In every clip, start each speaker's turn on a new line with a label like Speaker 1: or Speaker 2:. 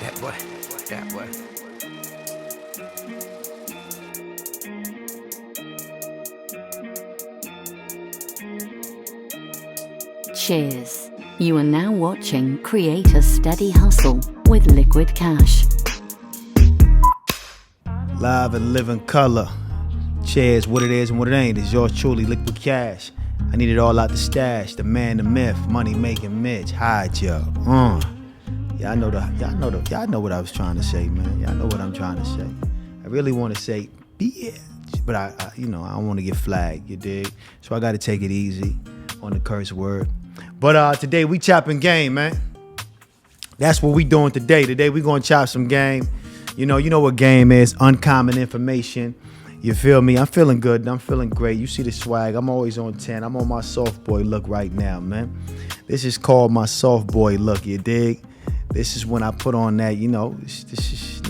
Speaker 1: Yeah, boy. Yeah, boy.
Speaker 2: Cheers. You are now watching Create a Steady Hustle with LikquidCash.
Speaker 3: Live and live in color. Cheers, what it is and what it ain't. It's yours truly, LikquidCash. I need it all out the stash. The man, the myth, money making Mitch. Hide yo. Y'all know what I was trying to say, man. Y'all know what I'm trying to say. I really want to say bitch, but I don't want to get flagged, you dig? So I got to take it easy on the curse word. But today we chopping game, man. That's what we doing today. Today we gonna chop some game. You know what game is, uncommon information. You feel me? I'm feeling good. I'm feeling great. You see the swag. I'm always on 10. I'm on my soft boy look right now, man. This is called my soft boy look, you dig? This is when I put on that, this is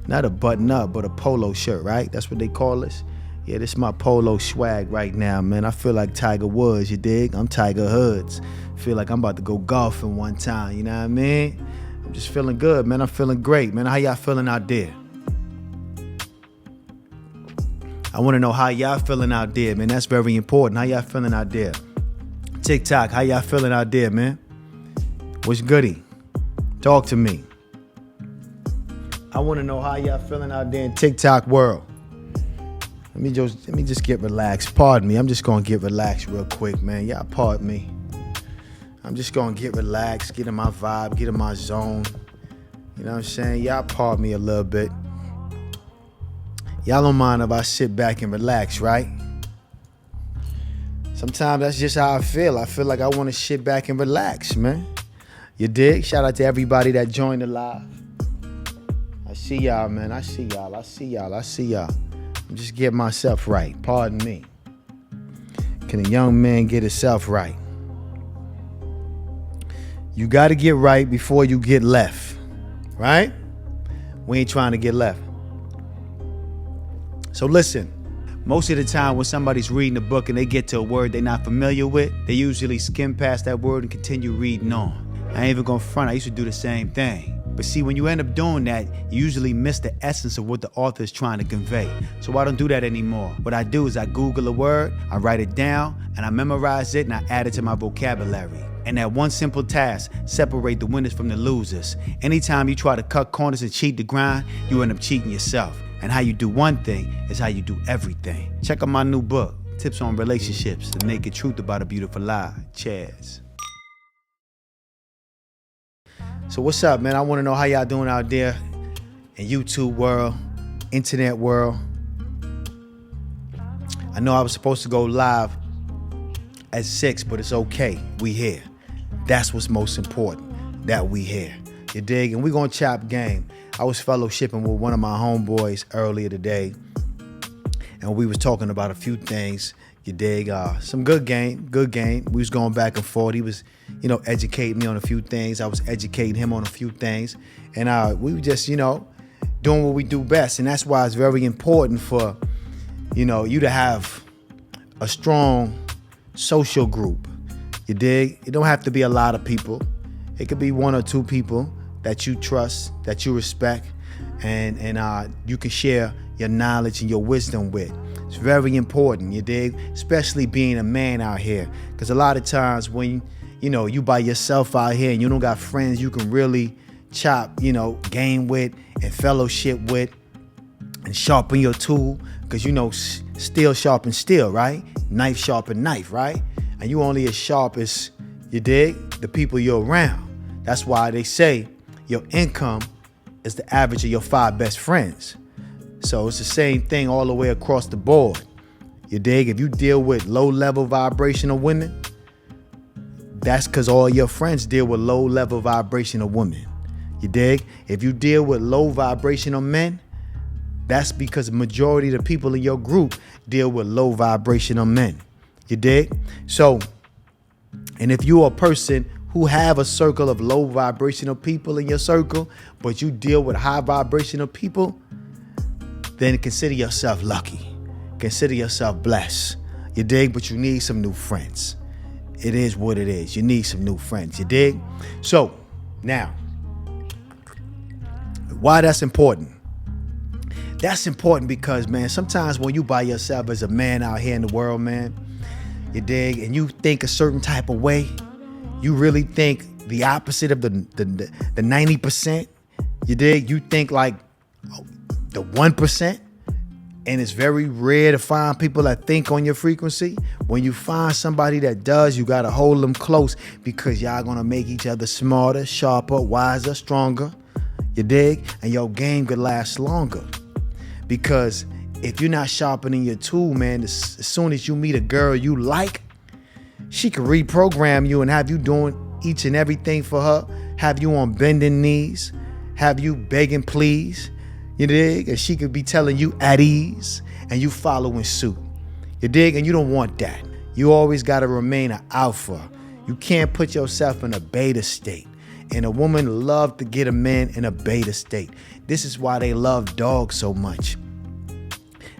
Speaker 3: not a button up, but a polo shirt, right? That's what they call this. Yeah, this is my polo swag right now, man. I feel like Tiger Woods, you dig? I'm Tiger Hoods. Feel like I'm about to go golfing one time, you know what I mean? I'm just feeling good, man. I'm feeling great, man. How y'all feeling out there? I want to know how y'all feeling out there, man. That's very important. How y'all feeling out there? TikTok, how y'all feeling out there, man? What's goody? Talk to me. I want to know how y'all feeling out there in TikTok world. Let me just get relaxed. Pardon me. I'm just gonna get relaxed real quick, man. Y'all pardon me. I'm just gonna get relaxed, get in my vibe, get in my zone. You know what I'm saying? Y'all pardon me a little bit. Y'all don't mind if I sit back and relax, right? Sometimes that's just how I feel. I feel like I want to sit back and relax, man. You dig? Shout out to everybody that joined the live. I see y'all, man. I see y'all. I'm just getting myself right. Pardon me. Can a young man get himself right? You got to get right before you get left, right? We ain't trying to get left. So listen, most of the time when somebody's reading a book and they get to a word they're not familiar with, they usually skim past that word and continue reading on. I ain't even gonna front, I used to do the same thing. But see, when you end up doing that, you usually miss the essence of what the author is trying to convey. So I don't do that anymore. What I do is I Google a word, I write it down, and I memorize it, and I add it to my vocabulary. And that one simple task, separate the winners from the losers. Anytime you try to cut corners and cheat the grind, you end up cheating yourself. And how you do one thing is how you do everything. Check out my new book, Tips on Relationships, The Naked Truth About a Beautiful Lie. Cheers. So what's up, man? I want to know how y'all doing out there in YouTube world, internet world. I know I was supposed to go live at 6, but it's okay. We here. That's what's most important, that we here. You dig? And we gonna chop game. I was fellowshipping with one of my homeboys earlier today, and we was talking about a few things. You dig? Some good game. We was going back and forth. He was, educating me on a few things. I was educating him on a few things. And we were just, doing what we do best. And that's why it's very important for, you to have a strong social group. You dig? It don't have to be a lot of people. It could be one or two people that you trust, that you respect, and you can share your knowledge and your wisdom with. It's very important, you dig? Especially being a man out here. Because a lot of times when, you by yourself out here and you don't got friends you can really chop, game with and fellowship with and sharpen your tool. Because, steel sharpen steel, right? Knife sharpen knife, right? And you only as sharp as, you dig, the people you're around. That's why they say your income is the average of your 5 best friends. So it's the same thing all the way across the board. You dig? If you deal with low-level vibrational women, that's because all your friends deal with low-level vibrational women. You dig? If you deal with low vibrational men, that's because the majority of the people in your group deal with low vibrational men. You dig? So, and if you're a person who have a circle of low vibrational people in your circle, but you deal with high vibrational people, then consider yourself lucky. Consider yourself blessed. You dig? But you need some new friends. It is what it is. You need some new friends. You dig? So, now, Why that's important? That's important because, man, sometimes when you by yourself as a man out here in the world, man, you dig, and you think a certain type of way, you really think the opposite of the 90%. You dig? You think like the 1%. And it's very rare to find people that think on your frequency. When you find somebody that does, you got to hold them close because y'all going to make each other smarter, sharper, wiser, stronger. You dig? And your game could last longer. Because if you're not sharpening your tool, man, as soon as you meet a girl you like, she could reprogram you and have you doing each and everything for her, have you on bending knees, have you begging please. You dig? And she could be telling you at ease and you following suit. You dig? And you don't want that. You always got to remain an alpha. You can't put yourself in a beta state. And a woman loves to get a man in a beta state. This is why they love dogs so much.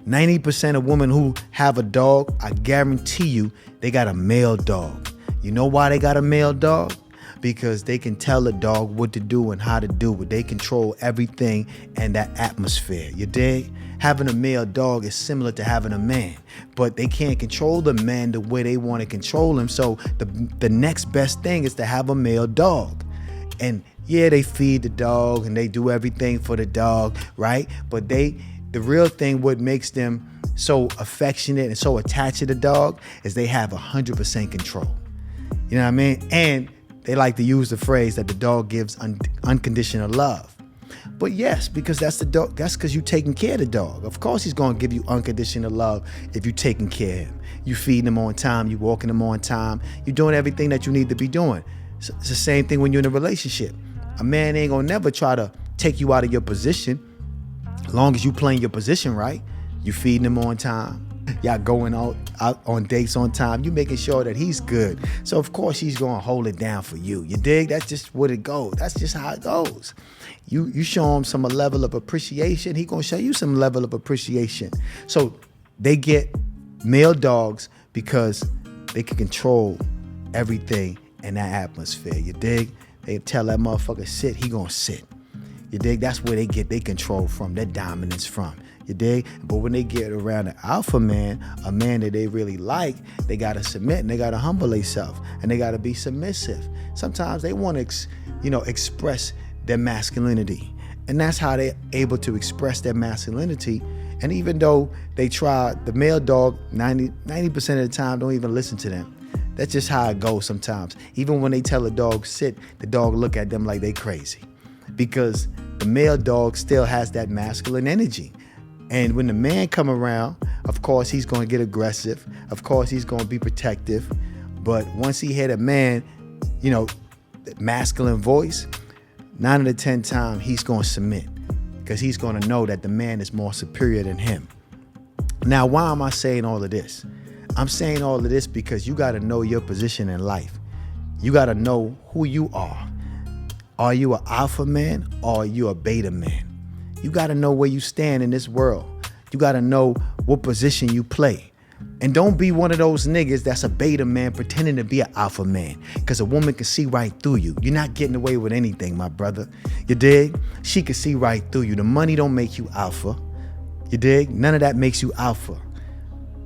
Speaker 3: 90% of women who have a dog, I guarantee you, they got a male dog. You know why they got a male dog? Because they can tell the dog what to do and how to do it. They control everything and that atmosphere. You dig? Having a male dog is similar to having a man, but they can't control the man the way they want to control him. So the next best thing is to have a male dog. And yeah, they feed the dog and they do everything for the dog, right? But the real thing, what makes them so affectionate and so attached to the dog is they have 100% control. You know what I mean? And they like to use the phrase that the dog gives unconditional love. But yes, because that's the dog. That's because you're taking care of the dog. Of course, he's going to give you unconditional love if you're taking care of him. You feeding him on time. You walking him on time. You're doing everything that you need to be doing. It's the same thing when you're in a relationship. A man ain't going to never try to take you out of your position as long as you playing your position right. You feeding him on time. Y'all going out on dates on time. You making sure that he's good. So of course he's gonna hold it down for you. You dig? That's just what it goes. That's just how it goes. You show him some level of appreciation, he gonna show you some level of appreciation. So they get male dogs because they can control everything in that atmosphere. You dig? They tell that motherfucker sit, he gonna sit. You dig? That's where they get their control from, their dominance from. You dig? But when they get around an alpha man, a man that they really like, they gotta submit and they gotta humble themselves and they gotta be submissive. Sometimes they want to, express their masculinity, and that's how they're able to express their masculinity. And even though they try, the male dog 90% of the time don't even listen to them. That's just how it goes sometimes. Even when they tell a dog sit, the dog look at them like they crazy, because the male dog still has that masculine energy. And when the man come around, of course, he's going to get aggressive. Of course, he's going to be protective. But once he hear a man, masculine voice, 9 out of 10 times, he's going to submit because he's going to know that the man is more superior than him. Now, why am I saying all of this? I'm saying all of this because you got to know your position in life. You got to know who you are. Are you an alpha man or are you a beta man? You got to know where you stand in this world. You got to know what position you play. And don't be one of those niggas that's a beta man pretending to be an alpha man, because a woman can see right through you. You're not getting away with anything, my brother. You dig? She can see right through you. The money don't make you alpha. You dig? None of that makes you alpha.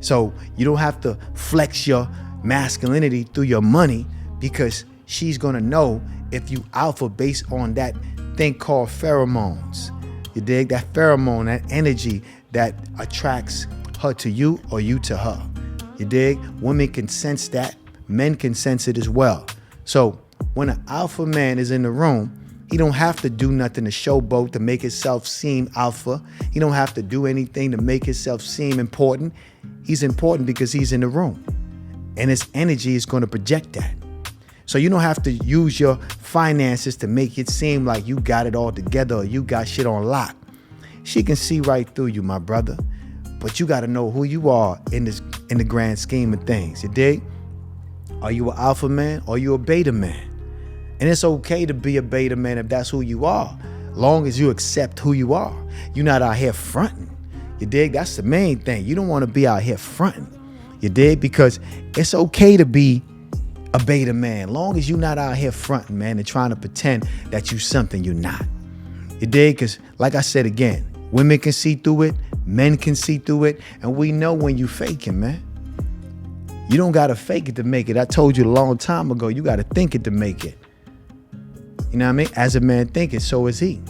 Speaker 3: So you don't have to flex your masculinity through your money, because she's going to know if you alpha based on that thing called pheromones. You dig? That pheromone, that energy that attracts her to you or you to her. You dig? Women can sense that. Men can sense it as well. So when an alpha man is in the room, he don't have to do nothing to showboat to make himself seem alpha. He don't have to do anything to make himself seem important. He's important because he's in the room. And his energy is going to project that. So you don't have to use your finances to make it seem like you got it all together or you got shit on lock. She can see right through you, my brother. But you got to know who you are in the grand scheme of things. You dig? Are you an alpha man or are you a beta man? And it's okay to be a beta man if that's who you are, long as you accept who you are. You're not out here fronting. You dig? That's the main thing. You don't want to be out here fronting. You dig? Because it's okay to be a beta man, long as you're not out here fronting, man, and trying to pretend that you something you're not. You You dig? Because like I said again, women can see through it, men can see through it, and we know when you faking, man. You don't gotta fake it to make it. I told you a long time ago, you gotta think it to make it. You know what I mean? As a man thinking, so is he.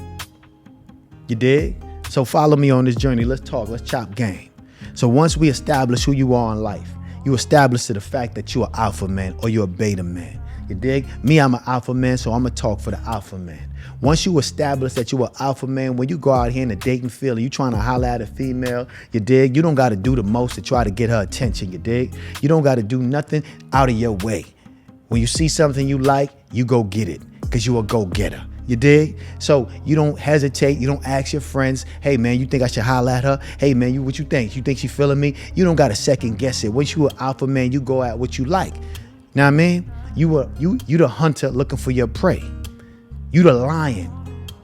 Speaker 3: You dig? So follow me on this journey. Let's talk. Let's chop game. So once we establish who you are in life, you establish to the fact that you're an alpha man or you're a beta man. You dig? Me, I'm an alpha man, so I'm going to talk for the alpha man. Once you establish that you're an alpha man, when you go out here in the dating field and you trying to holler at a female, you dig? You don't got to do the most to try to get her attention, you dig? You don't got to do nothing out of your way. When you see something you like, you go get it because you a go-getter. You dig? So you don't hesitate. You don't ask your friends, hey, man, you think I should holler at her? Hey, man, what you think? You think she feeling me? You don't got to second guess it. Once you an alpha man, you go at what you like. Know what I mean? You the hunter looking for your prey. You the lion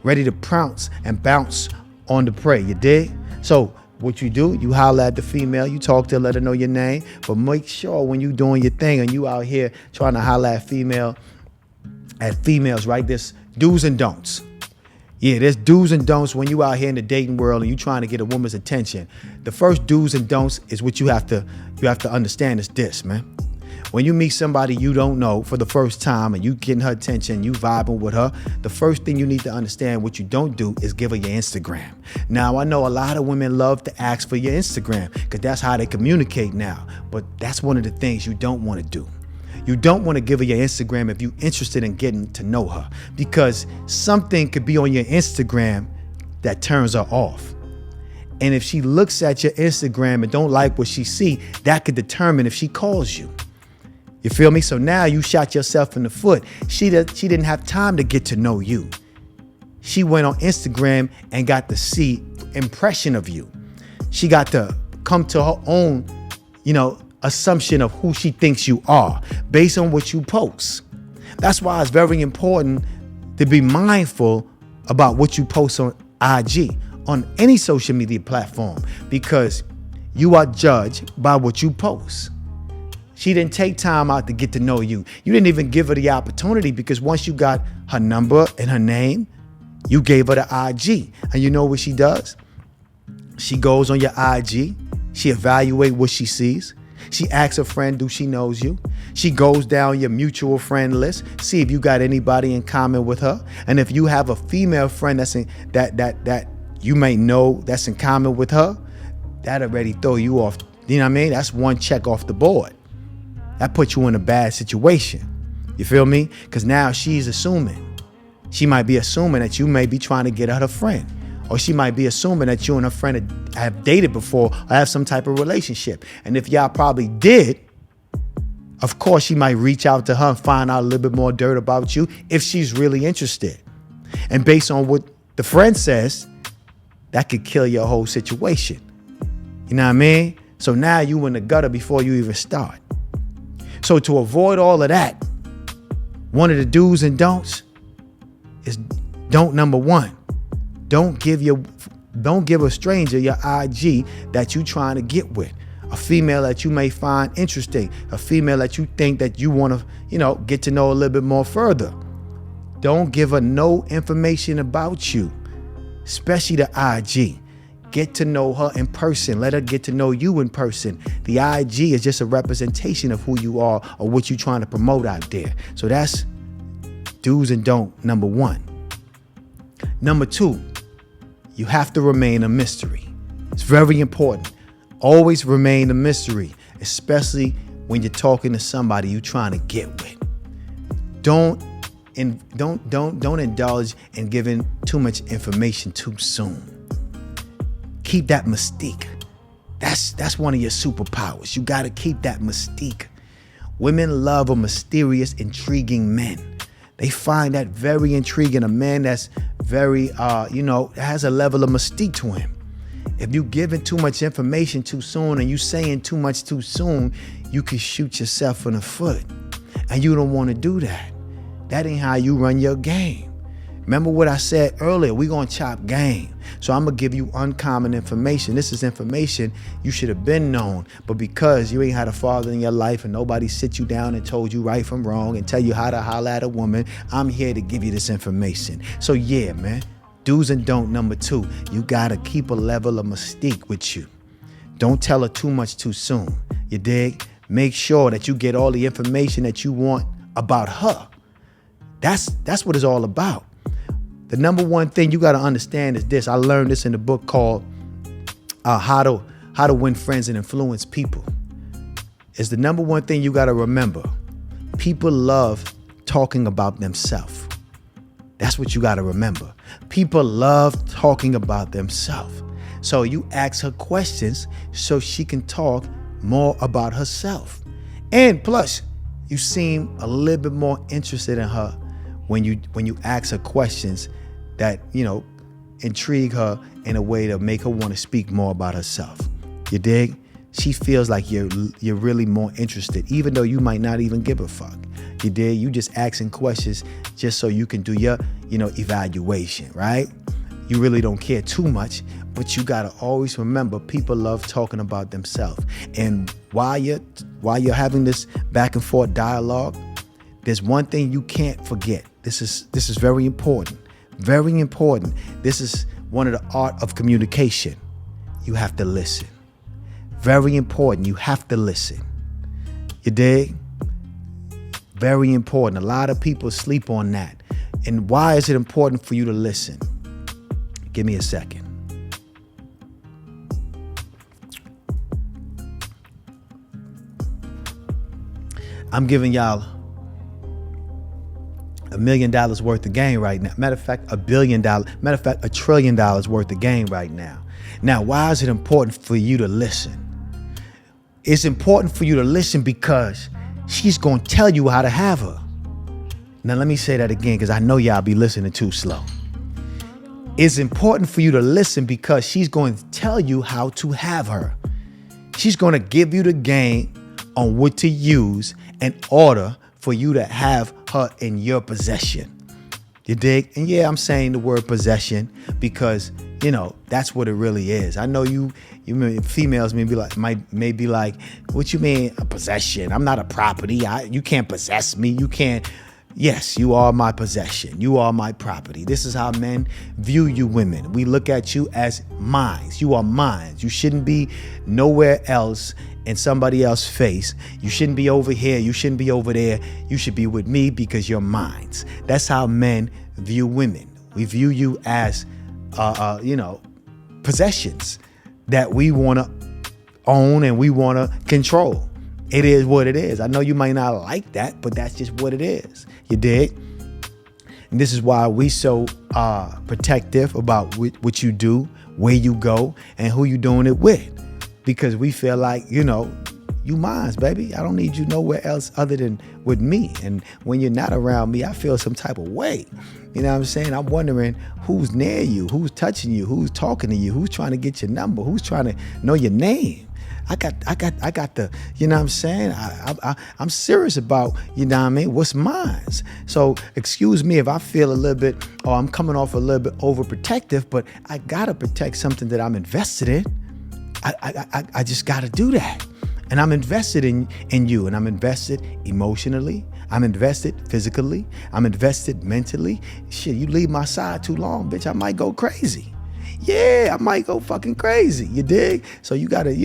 Speaker 3: ready to pounce and bounce on the prey. You dig? So what you do, you holler at the female, you talk to her, let her know your name, but make sure when you doing your thing and you out here trying to holler at females, right? There's do's and don'ts. Yeah, there's do's and don'ts when you out here in the dating world and you trying to get a woman's attention. The first do's and don'ts is what you have to understand is this, man. When you meet somebody you don't know for the first time and you getting her attention, you vibing with her, the first thing you need to understand what you don't do is give her your Instagram. Now, I know a lot of women love to ask for your Instagram because that's how they communicate now. But that's one of the things you don't want to do. You don't want to give her your Instagram if you're interested in getting to know her, because something could be on your Instagram that turns her off. And if she looks at your Instagram and don't like what she see, that could determine if she calls you. You feel me? So now you shot yourself in the foot. She didn't have time to get to know you. She went on Instagram and got to see impression of you. She got to come to her own, assumption of who she thinks you are based on what you post. That's why it's very important to be mindful about what you post on IG, on any social media platform, because you are judged by what you post. She didn't take time out to get to know you. You didn't even give her the opportunity, because once you got her number and her name, you gave her the IG. And you know what she does? She goes on your IG. She evaluates what she sees. She asks a friend, do she knows you? She goes down your mutual friend list, see if you got anybody in common with her. And if you have a female friend that you may know that's in common with her, that already throw you off. You know what I mean? That's one check off the board. That puts you in a bad situation. You feel me? Because now she's assuming. She might be assuming that you may be trying to get at her friend. Or she might be assuming that you and her friend have dated before or have some type of relationship. And if y'all probably did, of course, she might reach out to her and find out a little bit more dirt about you if she's really interested. And based on what the friend says, that could kill your whole situation. You know what I mean? So now you in the gutter before you even start. So to avoid all of that, one of the do's and don'ts is don't number one. Don't give a stranger your IG that you trying to get with. A female that you may find interesting. A female that you think that you want to, get to know a little bit more further. Don't give her no information about you, especially the IG. Get to know her in person. Let her get to know you in person. The IG is just a representation of who you are or what you're trying to promote out there. So that's do's and don't number one. Number two, you have to remain a mystery. It's very important. Always remain a mystery, especially when you're talking to somebody you're trying to get with. Don't indulge in giving too much information too soon. Keep that mystique. That's one of your superpowers. You got to keep that mystique. Women love a mysterious, intriguing man. They find that very intriguing. A man that's very, has a level of mystique to him. If you giving too much information too soon and you saying too much too soon, you can shoot yourself in the foot. And you don't want to do that. That ain't how you run your game. Remember what I said earlier, we're going to chop game. So I'm going to give you uncommon information. This is information you should have been known. But because you ain't had a father in your life and nobody sit you down and told you right from wrong and tell you how to holler at a woman, I'm here to give you this information. So yeah, man, Do's and don't number 2. You gotta keep a level of mystique with you. Don't tell her too much too soon. You dig? Make sure that you get all the information that you want about her. That's what it's all about. The number one thing you gotta understand is this. I learned this in the book called How to Win Friends and Influence People. It's the number one thing you gotta remember. People love talking about themselves. That's what you gotta remember. People love talking about themselves. So you ask her questions so she can talk more about herself. And plus, you seem a little bit more interested in her when you ask her questions that, intrigue her in a way to make her want to speak more about herself. You dig? She feels like you're really more interested, even though you might not even give a fuck. You dig? You just asking questions just so you can do your, evaluation, right? You really don't care too much, but you gotta always remember people love talking about themselves. And while you're having this back and forth dialogue, there's one thing you can't forget. This is very important. Very important. This is one of the art of communication. You have to listen. Very important. You have to listen. You dig? Very important. A lot of people sleep on that. And why is it important for you to listen? Give me a second. I'm giving y'all $1 million worth of game right now. Matter of fact, $1 billion. Matter of fact, $1 trillion worth of game right now. Now, why is it important for you to listen? It's important for you to listen because she's going to tell you how to have her. Now, let me say that again because I know y'all be listening too slow. It's important for you to listen because she's going to tell you how to have her. She's going to give you the game on what to use in order for you to have her in your possession. You dig? And yeah, I'm saying the word possession because, that's what it really is. I know you females may be like, what you mean a possession? I'm not a property. You can't possess me. You can't. Yes, you are my possession. You are my property. This is how men view you women. We look at you as mines. You are mines. You shouldn't be nowhere else in somebody else's face. You shouldn't be over here. You shouldn't be over there. You should be with me because you're mines. That's how men view women. We view you as, possessions that we want to own and we want to control. It is what it is. I know you might not like that, but that's just what it is. You dig? And this is why we so protective about what you do, where you go, and who you doing it with. Because we feel like, you mines, baby. I don't need you nowhere else other than with me. And when you're not around me, I feel some type of way. You know what I'm saying? I'm wondering who's near you, who's touching you, who's talking to you, who's trying to get your number, who's trying to know your name. I got the, you know what I'm saying? I'm serious about, what's mine. So excuse me if I feel a little bit, or I'm coming off a little bit overprotective, but I gotta protect something that I'm invested in. I just gotta do that. And I'm invested in you, and I'm invested emotionally. I'm invested physically. I'm invested mentally. Shit, you leave my side too long, bitch, I might go crazy. Yeah, I might go fucking crazy. You dig? So you gotta,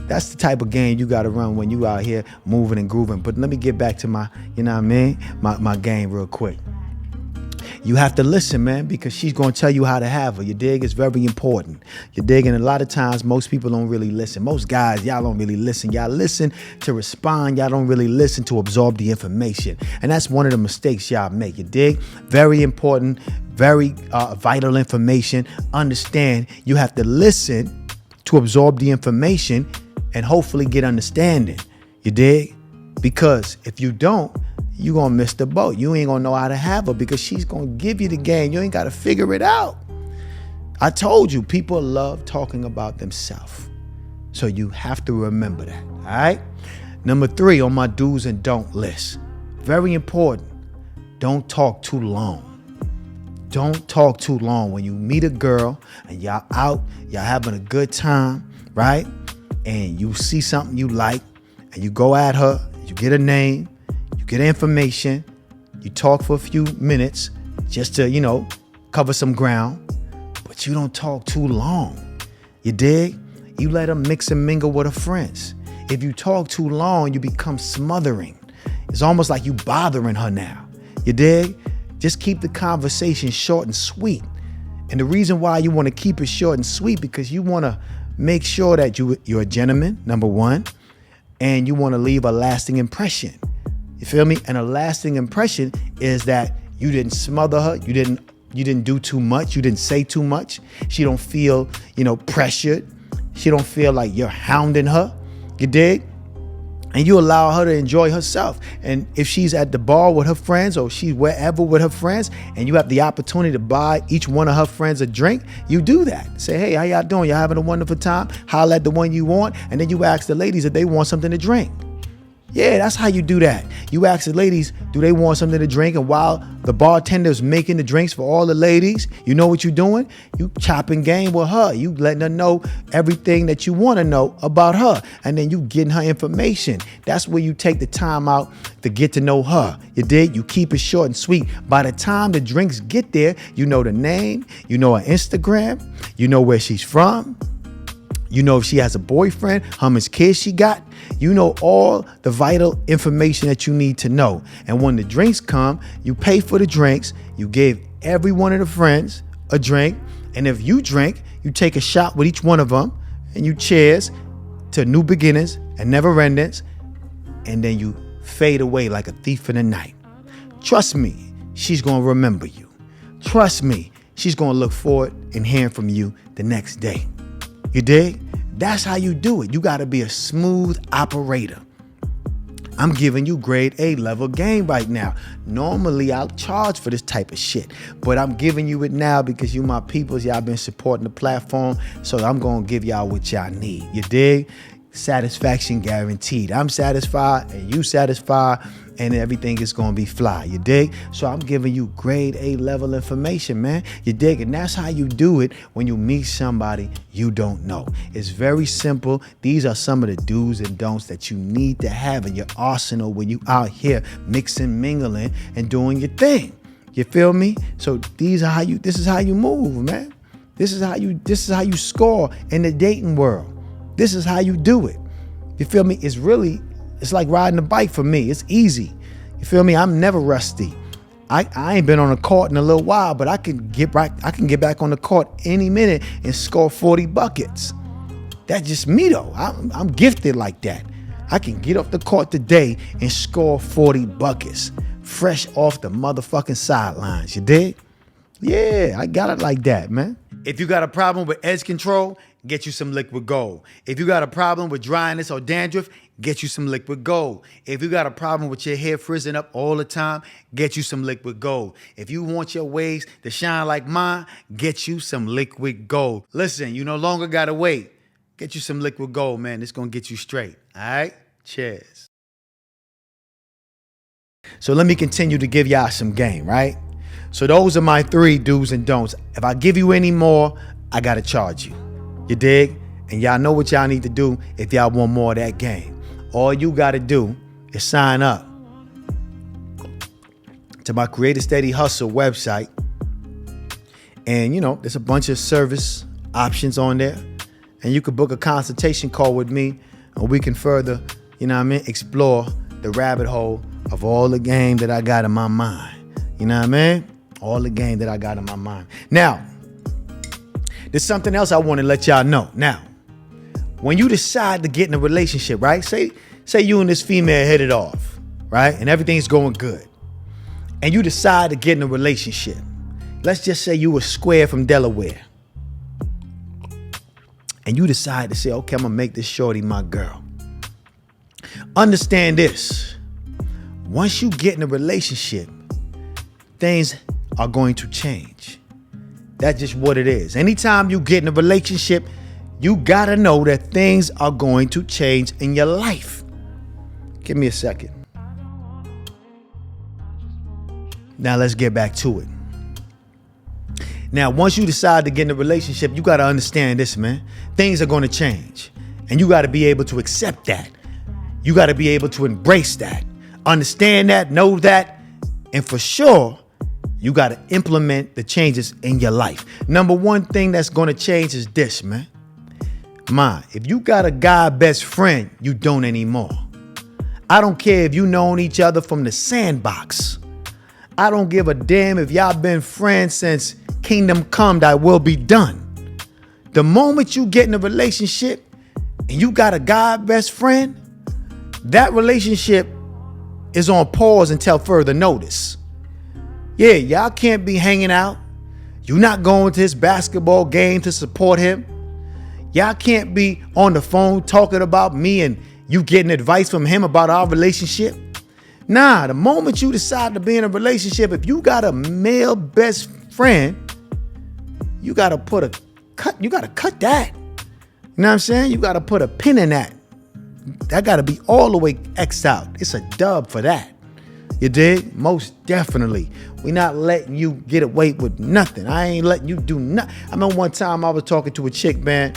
Speaker 3: that's the type of game you gotta run when you out here moving and grooving. But let me get back to my, my game real quick. You have to listen, man, because she's going to tell you how to have her. You dig? It's very important. You dig? And a lot of times, most people don't really listen. Most guys, y'all don't really listen. Y'all listen to respond. Y'all don't really listen to absorb the information. And that's one of the mistakes y'all make. You dig? Very important, very vital information. Understand you have to listen to absorb the information and hopefully get understanding. You dig? Because if you don't, you're going to miss the boat. You ain't going to know how to have her because she's going to give you the game. You ain't got to figure it out. I told you, people love talking about themselves. So you have to remember that, all right? Number 3 on my do's and don't list. Very important. Don't talk too long. Don't talk too long. When you meet a girl and y'all out, y'all having a good time, right? And you see something you like and you go at her, you get a name, you get information, you talk for a few minutes just to, cover some ground. but you don't talk too long. You dig? You let her mix and mingle with her friends. If you talk too long, you become smothering. It's almost like you bothering her now. You dig? Just keep the conversation short and sweet. And the reason why you want to keep it short and sweet, because you want to make sure that you're a gentleman, number one, and you want to leave a lasting impression. You feel me? And a lasting impression is that you didn't smother her, you didn't do too much, you didn't say too much. She don't feel, pressured. She don't feel like you're hounding her. You dig? And you allow her to enjoy herself. And if she's at the bar with her friends or she's wherever with her friends and you have the opportunity to buy each one of her friends a drink, you do that. Say, hey, how y'all doing? Y'all having a wonderful time? Holler at the one you want. And then you ask the ladies if they want something to drink. Yeah, that's how you do that. You ask the ladies, do they want something to drink? And while the bartender's making the drinks for all the ladies, you know what you're doing? You chopping game with her. You letting her know everything that you want to know about her. And then you getting her information. That's where you take the time out to get to know her. You dig? You keep it short and sweet. By the time the drinks get there, you know the name, you know her Instagram, you know where she's from. You know if she has a boyfriend, how much kids she got. You know all the vital information that you need to know. And when the drinks come, you pay for the drinks. You give every one of the friends a drink. And if you drink, you take a shot with each one of them. And you cheers to new beginnings and never endings. And then you fade away like a thief in the night. Trust me, she's going to remember you. Trust me, she's going to look forward and hearing from you the next day. You dig? That's how you do it. You got to be a smooth operator. I'm giving you grade A level game right now. Normally, I'll charge for this type of shit, but I'm giving you it now because you my peoples. Y'all been supporting the platform, so I'm going to give y'all what y'all need. You dig? Satisfaction guaranteed. I'm satisfied and you satisfied and everything is going to be fly. You dig? So I'm giving you grade A level information, man. You dig? And that's how you do it when you meet somebody you don't know. It's very simple. These are some of the do's and don'ts that you need to have in your arsenal when you out here mixing, mingling, and doing your thing. You feel me? So this is how you move, man. This is how you score in the dating world. This is how you do it. You feel me? It's like riding a bike for me. It's easy. You feel me? I'm never rusty. I ain't been on a court in a little while, but I can get back on the court any minute and score 40 buckets. That's just me though. I'm gifted like that. I can get off the court today and score 40 buckets. Fresh off the motherfucking sidelines. You dig? Yeah, I got it like that, man. If you got a problem with edge control, get you some Liquid Gold. If you got a problem with dryness or dandruff, get you some Liquid Gold. If you got a problem with your hair frizzing up all the time, get you some Liquid Gold. If you want your waves to shine like mine, get you some Liquid Gold. Listen, you no longer gotta wait. Get you some Liquid Gold, man. It's gonna get you straight. All right? Cheers. So let me continue to give y'all some game, right? So those are my 3 do's and don'ts. If I give you any more, I gotta charge you. You dig? And y'all know what y'all need to do if y'all want more of that game. All you gotta do is sign up to my Create a Steady Hustle website. And there's a bunch of service options on there. And you could book a consultation call with me and we can further, explore the rabbit hole of all the game that I got in my mind. You know what I mean? All the game that I got in my mind. Now, there's something else I want to let y'all know. Now, when you decide to get in a relationship, right? Say you and this female hit it off, right? And everything's going good. And you decide to get in a relationship. Let's just say you were Square from Delaware. And you decide to say, okay, I'm going to make this shorty my girl. Understand this. Once you get in a relationship, things are going to change. That's just what it is. Anytime you get in a relationship, you gotta know that things are going to change in your life. Give me a second. Now let's get back to it. Now, once you decide to get in a relationship, you gotta understand this, man. Things are gonna change. And you gotta be able to accept that. You gotta be able to embrace that. Understand that, know that, and for sure, You got to implement the changes in your life. Number one thing that's going to change is this, man. If you got a guy best friend, you don't anymore. I don't care if you known each other from the sandbox. I don't give a damn if y'all been friends since Kingdom Come, Thy Will Be Done. The moment you get in a relationship and you got a guy best friend, that relationship is on pause until further notice. Yeah, y'all can't be hanging out. You're not going to his basketball game to support him. Y'all can't be on the phone talking about me and you getting advice from him about our relationship. Nah, the moment you decide to be in a relationship, if you got a male best friend, you gotta cut that. You know what I'm saying? You gotta put a pin in that. That gotta be all the way X'd out. It's a dub for that. You dig? Most definitely. We not letting you get away with nothing. I ain't letting you do nothing. I remember one time I was talking to a chick, man.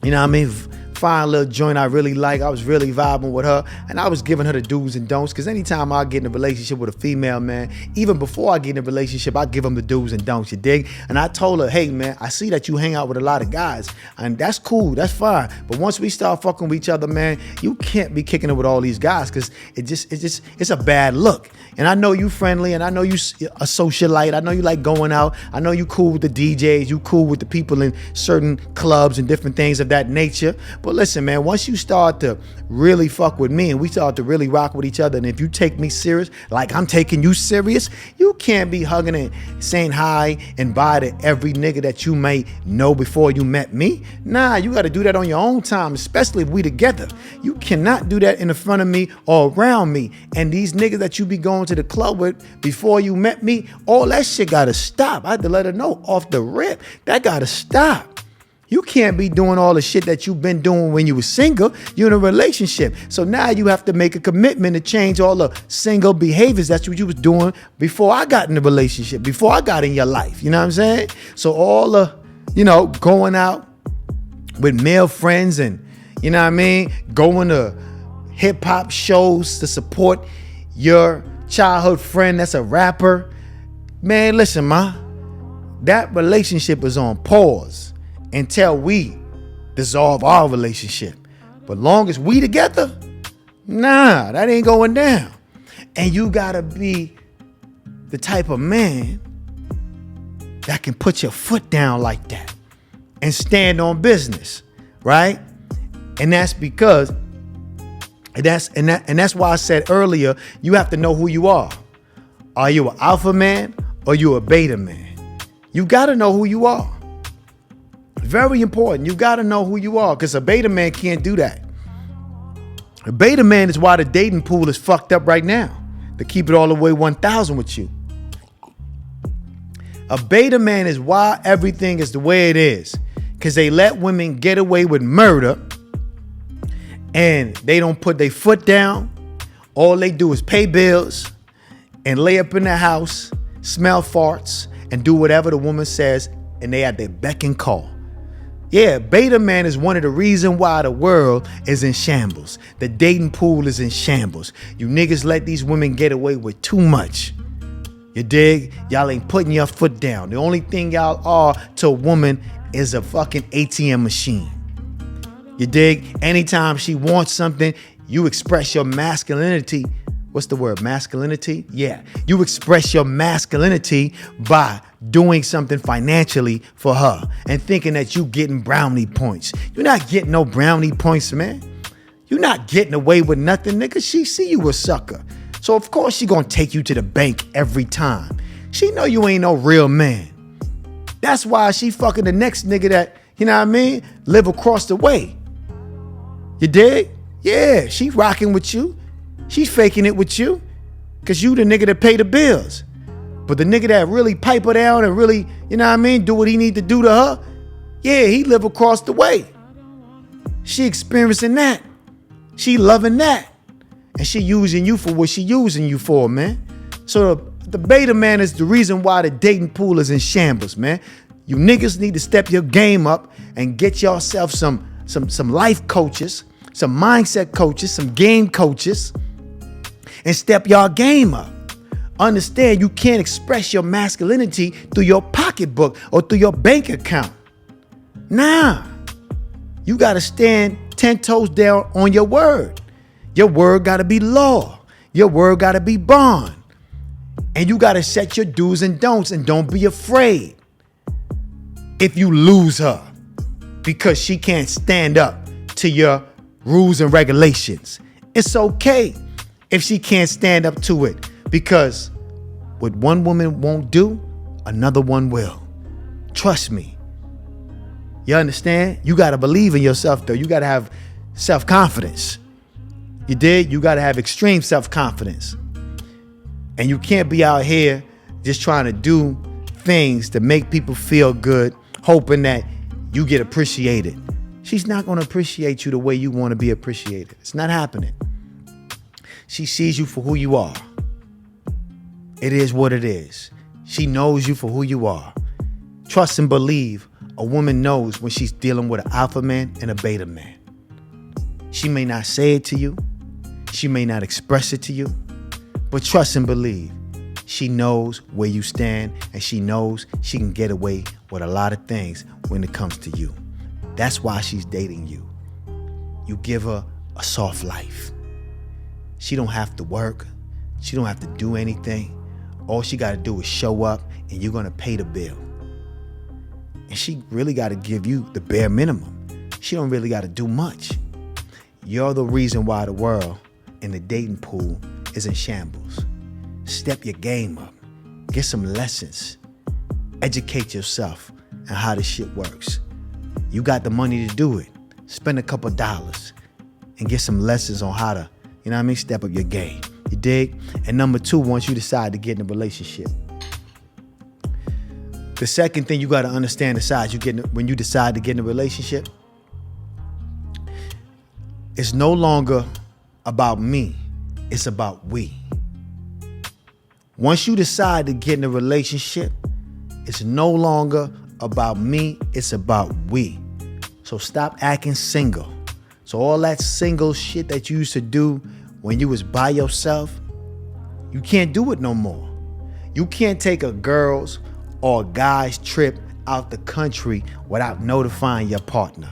Speaker 3: You know what I mean? Fine little joint I really like. I was really vibing with her, and I was giving her the do's and don'ts, because anytime I get in a relationship with a female, man, even before I get in a relationship, I give them the do's and don'ts, you dig? And I told her, hey, man, I see that you hang out with a lot of guys, and that's cool, that's fine. But once we start fucking with each other, man, you can't be kicking it with all these guys, because it's a bad look. And I know you friendly, and I know you a socialite. I know you like going out. I know you cool with the DJs. You cool with the people in certain clubs and different things of that nature. But listen, man, once you start to really fuck with me and we start to really rock with each other, and if you take me serious, like I'm taking you serious, you can't be hugging and saying hi and bye to every nigga that you may know before you met me. Nah, you got to do that on your own time, especially if we together. You cannot do that in the front of me or around me. And these niggas that you be going to the club with before you met me, all that shit got to stop. I had to let her know off the rip. That got to stop. You can't be doing all the shit that you've been doing when you were single. You're in a relationship. So now you have to make a commitment to change all the single behaviors. That's what you was doing before I got in the relationship, before I got in your life. You know what I'm saying? So all the, going out with male friends and, you know what I mean, going to hip hop shows to support your childhood friend that's a rapper. Man, listen, that relationship is on pause until we dissolve our relationship. But long as we together, nah, that ain't going down. And you gotta be the type of man that can put your foot down like that and stand on business, right? And that's because, and that's why I said earlier, you have to know who you are. Are you an alpha man or you a beta man? You gotta know who you are. Very important. You got to know who you are, because a beta man can't do that. A beta man is why the dating pool is fucked up right now, to keep it all the way 1,000 with you. A beta man is why everything is the way it is, because they let women get away with murder and they don't put their foot down. All they do is pay bills and lay up in the house, smell farts, and do whatever the woman says, and they at their beck and call. Yeah, beta man is one of the reasons why the world is in shambles. The dating pool is in shambles. You niggas let these women get away with too much. You dig? Y'all ain't putting your foot down. The only thing y'all are to a woman is a fucking ATM machine. You dig? Anytime she wants something, you express your masculinity. What's the word? Masculinity? Yeah. You express your masculinity by doing something financially for her and thinking that you getting brownie points. You're not getting no brownie points, man. You're not getting away with nothing, nigga. She see you a sucker. So of course she gonna take you to the bank every time. She know you ain't no real man. That's why she fucking the next nigga that, you know what I mean, live across the way. You dig? Yeah, she rocking with you. She's faking it with you because you the nigga that pay the bills. But the nigga that really pipe her down and really, you know what I mean, do what he need to do to her, yeah, he live across the way. She experiencing that. She loving that. And she using you for what she using you for, man. So the beta man is the reason why the dating pool is in shambles, man. You niggas need to step your game up and get yourself some life coaches, some mindset coaches, some game coaches, and step y'all game up. Understand, you can't express your masculinity through your pocketbook or through your bank account. Nah. You got to stand 10 toes down on your word. Your word got to be law. Your word got to be bond. And you got to set your do's and don'ts, and don't be afraid if you lose her because she can't stand up to your rules and regulations. It's okay if she can't stand up to it, because what one woman won't do, another one will. Trust me. You understand? You got to believe in yourself, though. You got to have self-confidence. You dig? You got to have extreme self-confidence. And you can't be out here just trying to do things to make people feel good, hoping that you get appreciated. She's not going to appreciate you the way you want to be appreciated. It's not happening. She sees you for who you are. It is what it is. She knows you for who you are. Trust and believe. A woman knows when she's dealing with an alpha man and a beta man. She may not say it to you. She may not express it to you. But trust and believe. She knows where you stand, and she knows she can get away with a lot of things when it comes to you. That's why she's dating you. You give her a soft life. She don't have to work. She don't have to do anything. All she got to do is show up, and you're going to pay the bill. And she really got to give you the bare minimum. She don't really got to do much. You're the reason why the world in the dating pool is in shambles. Step your game up. Get some lessons. Educate yourself on how this shit works. You got the money to do it. Spend a couple dollars and get some lessons on how to, you know what I mean, step up your game. You dig? And number 2, once you decide to get in a relationship, the second thing you got to understand when you decide to get in a relationship, it's no longer about me. It's about we. Once you decide to get in a relationship, it's no longer about me. It's about we. So stop acting single. So all that single shit that you used to do when you was by yourself, you can't do it no more. You can't take a girl's or a guy's trip out the country without notifying your partner.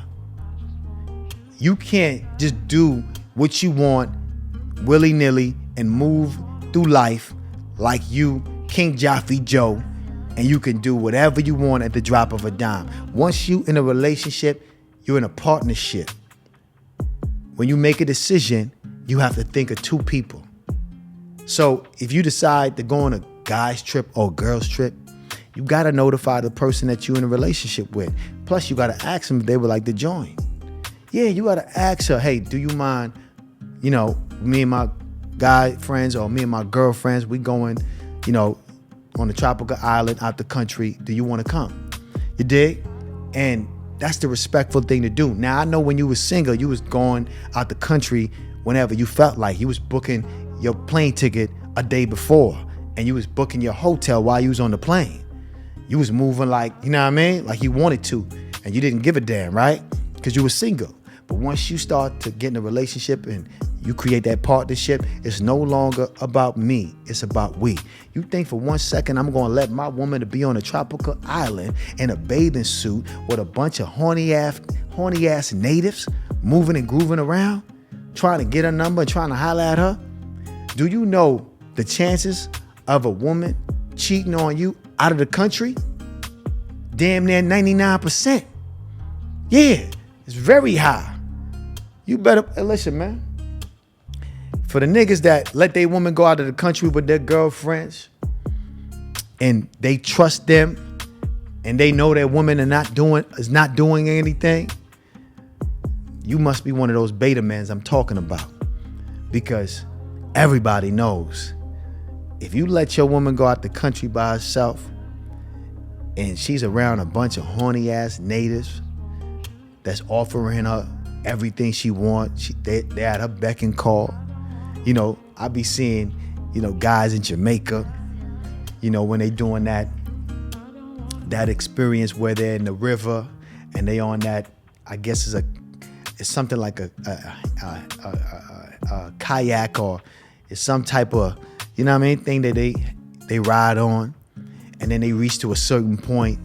Speaker 3: You can't just do what you want willy-nilly and move through life like you King Jaffe Joe, and you can do whatever you want at the drop of a dime. Once you in a relationship, you're in a partnership. When you make a decision, you have to think of 2 people. So if you decide to go on a guy's trip or girl's trip, you got to notify the person that you're in a relationship with. Plus, you got to ask them if they would like to join. Yeah, you got to ask her, hey, do you mind, me and my guy friends or me and my girlfriends, we going, on a tropical island out the country. Do you want to come? You dig? And that's the respectful thing to do. Now, I know when you was single, you was going out the country whenever you felt like. You was booking your plane ticket a day before, and you was booking your hotel while you was on the plane. You was moving like, you know what I mean? Like you wanted to, and you didn't give a damn, right? Because you were single. But once you start to get in a relationship and you create that partnership, it's no longer about me. It's about we. You think for 1 second I'm going to let my woman to be on a tropical island in a bathing suit with a bunch of horny ass natives moving and grooving around, trying to get her number and trying to holler at her? Do you know the chances of a woman cheating on you out of the country? Damn near 99%. Yeah, it's very high. You better, listen, man. For the niggas that let their woman go out of the country with their girlfriends and they trust them and they know that woman is not doing anything, you must be one of those beta mans I'm talking about. Because everybody knows if you let your woman go out the country by herself and she's around a bunch of horny ass natives that's offering her everything she wants, they're at her beck and call. I be seeing, guys in Jamaica, when they doing that experience where they're in the river and they on that, I guess it's something like a kayak, or it's some type of, thing that they they ride on, and then they reach to a certain point,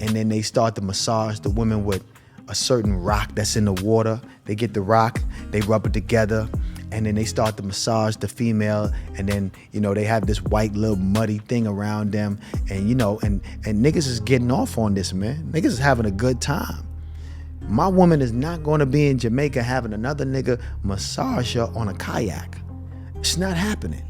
Speaker 3: and then they start to massage the women with a certain rock that's in the water. They get the rock, they rub it together, and then they start to massage the female, and then, they have this white little muddy thing around them, and and niggas is getting off on this, man. Niggas is having a good time. My woman is not going to be in Jamaica having another nigga massage her on a kayak. It's not happening.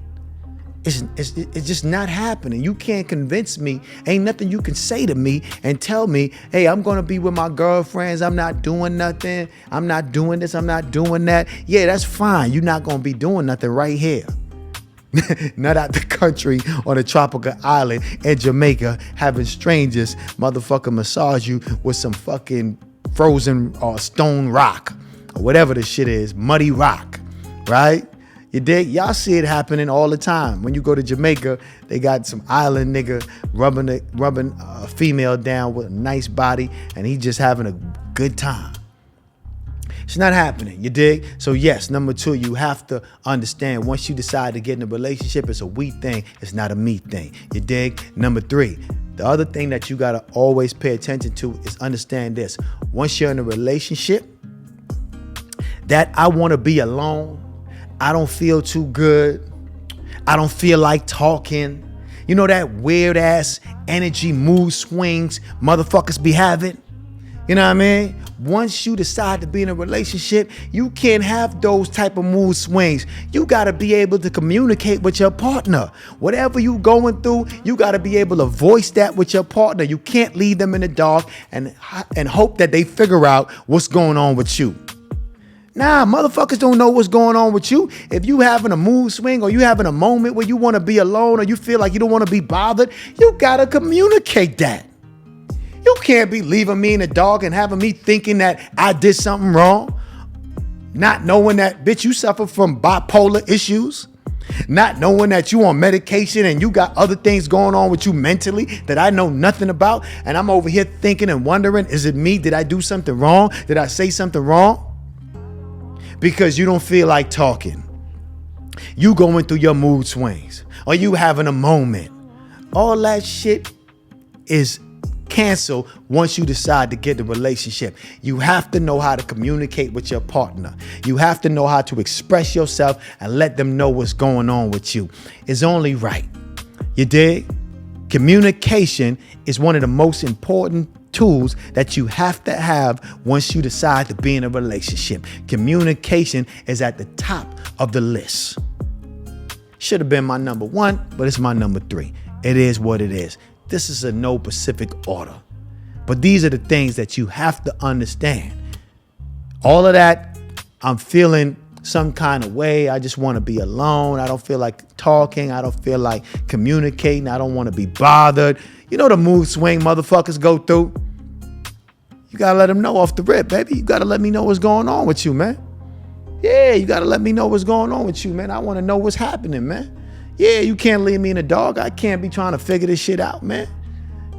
Speaker 3: It's just not happening. You can't convince me. Ain't nothing you can say to me and tell me, hey, I'm going to be with my girlfriends. I'm not doing nothing. I'm not doing this. I'm not doing that. Yeah, that's fine. You're not going to be doing nothing right here. Not out the country on a tropical island in Jamaica having strangers motherfucker massage you with some fucking frozen or stone rock or whatever the shit is, muddy rock, right? You dig? Y'all see it happening all the time. When you go to Jamaica, they got some island nigga rubbing a female down with a nice body, and he just having a good time. It's not happening, you dig? So yes, number 2, you have to understand once you decide to get in a relationship, it's a we thing, it's not a me thing. You dig? Number 3, the other thing that you gotta always pay attention to is understand this. Once you're in a relationship, that I wanna be alone, I don't feel too good, I don't feel like talking, that weird ass energy, mood swings motherfuckers be having. You know what I mean? Once you decide to be in a relationship, you can't have those type of mood swings. You got to be able to communicate with your partner. Whatever you going through, you got to be able to voice that with your partner. You can't leave them in the dark and hope that they figure out what's going on with you. Nah, motherfuckers don't know what's going on with you. If you having a mood swing or you having a moment where you want to be alone or you feel like you don't want to be bothered, you got to communicate that. You can't be leaving me in the dark and having me thinking that I did something wrong. Not knowing that, bitch, you suffer from bipolar issues. Not knowing that you on medication and you got other things going on with you mentally that I know nothing about. And I'm over here thinking and wondering, is it me? Did I do something wrong? Did I say something wrong? Because you don't feel like talking. You going through your mood swings or you having a moment. All that shit is cancel once you decide to get the relationship. You have to know how to communicate with your partner. You have to know how to express yourself and let them know what's going on with you. It's only right. You dig? Communication is one of the most important tools that you have to have once you decide to be in a relationship. Communication is at the top of the list. Should have been my number 1, but it's my number 3. It is what it is. This is a no specific order. But these are the things that you have to understand. All of that, I'm feeling some kind of way. I just want to be alone. I don't feel like talking. I don't feel like communicating. I don't want to be bothered. You know the mood swing motherfuckers go through? You got to let them know off the rip, baby. You got to let me know what's going on with you, man. Yeah, you got to let me know what's going on with you, man. I want to know what's happening, man. Yeah, you can't leave me in the dark. I can't be trying to figure this shit out, man.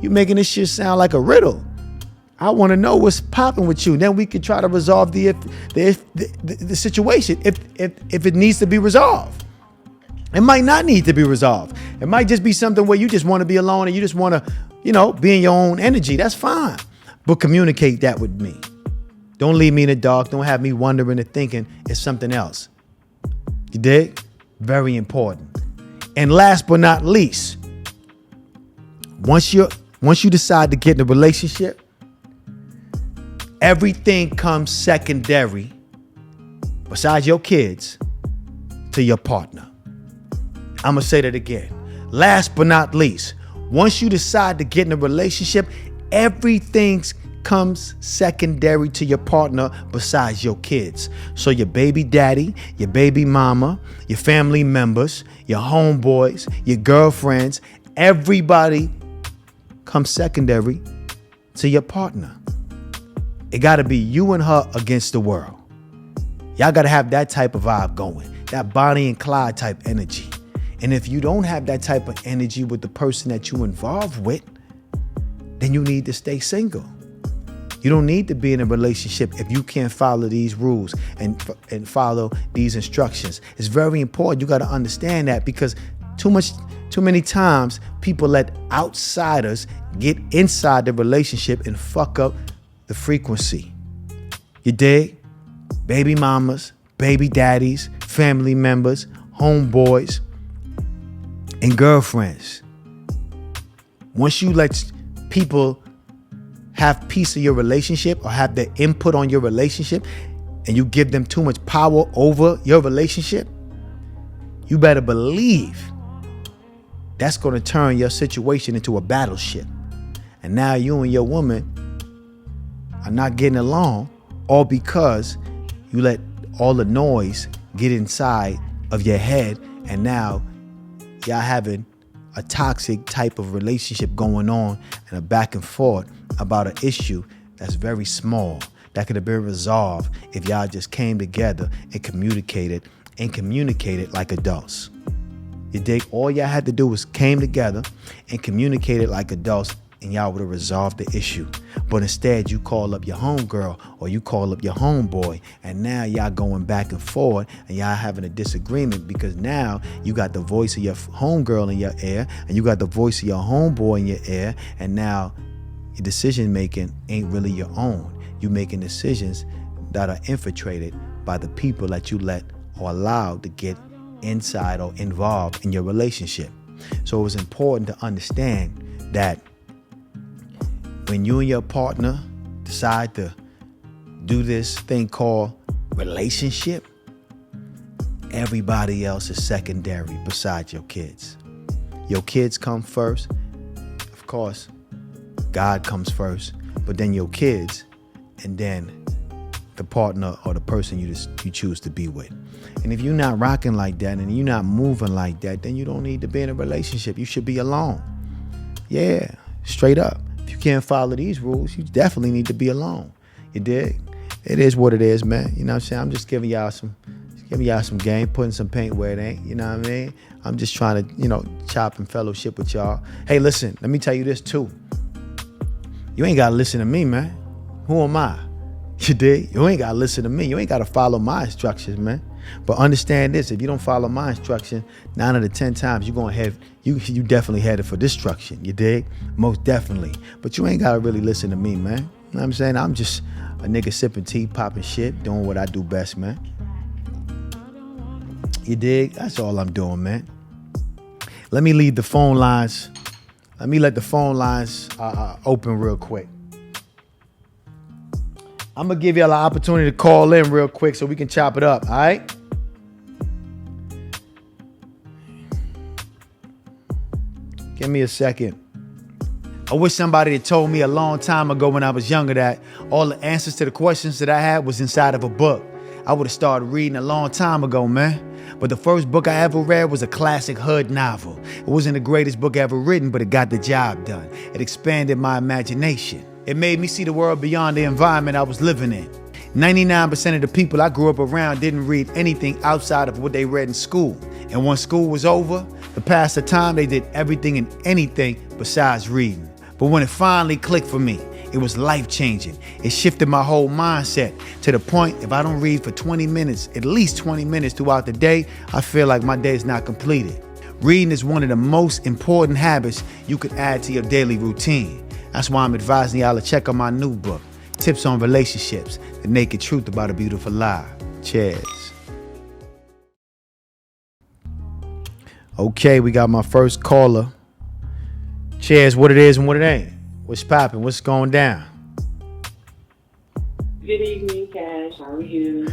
Speaker 3: You making this shit sound like a riddle. I want to know what's popping with you. Then we can try to resolve the situation if it needs to be resolved. It might not need to be resolved. It might just be something where you just want to be alone and you just want to, be in your own energy. That's fine. But communicate that with me. Don't leave me in the dark. Don't have me wondering and thinking it's something else. You dig? Very important. And last but not least, once you decide to get in a relationship, everything comes secondary, besides your kids, to your partner. I'm going to say that again. Last but not least, once you decide to get in a relationship, everything comes secondary to your partner besides your kids. So your baby daddy, your baby mama, your family members, your homeboys, your girlfriends, everybody comes secondary to your partner. It got to be you and her against the world. Y'all got to have that type of vibe going, that Bonnie and Clyde type energy. And if you don't have that type of energy with the person that you involved with, then you need to stay single. You don't need to be in a relationship if you can't follow these rules and follow these instructions. It's very important. You got to understand that because too Too many times people let outsiders get inside the relationship and fuck up the frequency. You dig? Baby mamas, baby daddies, family members, homeboys, and girlfriends. Once you let people have piece of your relationship or have their input on your relationship and you give them too much power over your relationship, you better believe that's going to turn your situation into a battleship. And now you and your woman are not getting along, all because you let all the noise get inside of your head, and now y'all having a toxic type of relationship going on and a back and forth about an issue that's very small that could have been resolved if y'all just came together and communicated like adults. You dig? All y'all had to do was came together and communicated like adults, and y'all would have resolved the issue. But instead, you call up your homegirl or you call up your homeboy, and now y'all going back and forth and y'all having a disagreement because now you got the voice of your homegirl in your ear and you got the voice of your homeboy in your ear, and now your decision making ain't really your own. You making decisions that are infiltrated by the people that you let or allowed to get inside or involved in your relationship. So it was important to understand that when you and your partner decide to do this thing called relationship, everybody else is secondary besides your kids. Your kids come first. Of course, God comes first, but then your kids, and then the partner or the person you choose to be with. And if you're not rocking like that and you're not moving like that, then you don't need to be in a relationship. You should be alone. Yeah, straight up. If you can't follow these rules, you definitely need to be alone. You dig? It is what it is, man. You know what I'm saying? I'm just giving y'all some game, putting some paint where it ain't. You know what I mean? I'm just trying to, chop and fellowship with y'all. Hey, listen, let me tell you this too. You ain't got to listen to me, man. Who am I? You dig? You ain't got to listen to me. You ain't got to follow my instructions, man. But understand this, if you don't follow my instruction, 9 out of 10 times you definitely headed for destruction. You dig? Most definitely. But you ain't got to really listen to me, man. You know what I'm saying? I'm just a nigga sipping tea, popping shit, doing what I do best, man. You dig? That's all I'm doing, man. Let me leave the phone lines. Let me let the phone lines open real quick. I'm going to give y'all an opportunity to call in real quick so we can chop it up, all right? Give me a second. I wish somebody had told me a long time ago when I was younger that all the answers to the questions that I had was inside of a book. I would have started reading a long time ago, man. But the first book I ever read was a classic hood novel. It wasn't the greatest book ever written, but it got the job done. It expanded my imagination. It made me see the world beyond the environment I was living in. 99% of the people I grew up around didn't read anything outside of what they read in school. And once school was over, to pass the time, they did everything and anything besides reading. But when it finally clicked for me, it was life-changing. It shifted my whole mindset to the point if I don't read for 20 minutes, at least 20 minutes throughout the day, I feel like my day is not completed. Reading is one of the most important habits you could add to your daily routine. That's why I'm advising y'all to check out my new book, Tips on Relationships, The Naked Truth About a Beautiful Lie. Cheers. Okay, we got my first caller. Cheers, what it is and what it ain't. What's popping? What's going down?
Speaker 1: Good evening, Cash. How are you?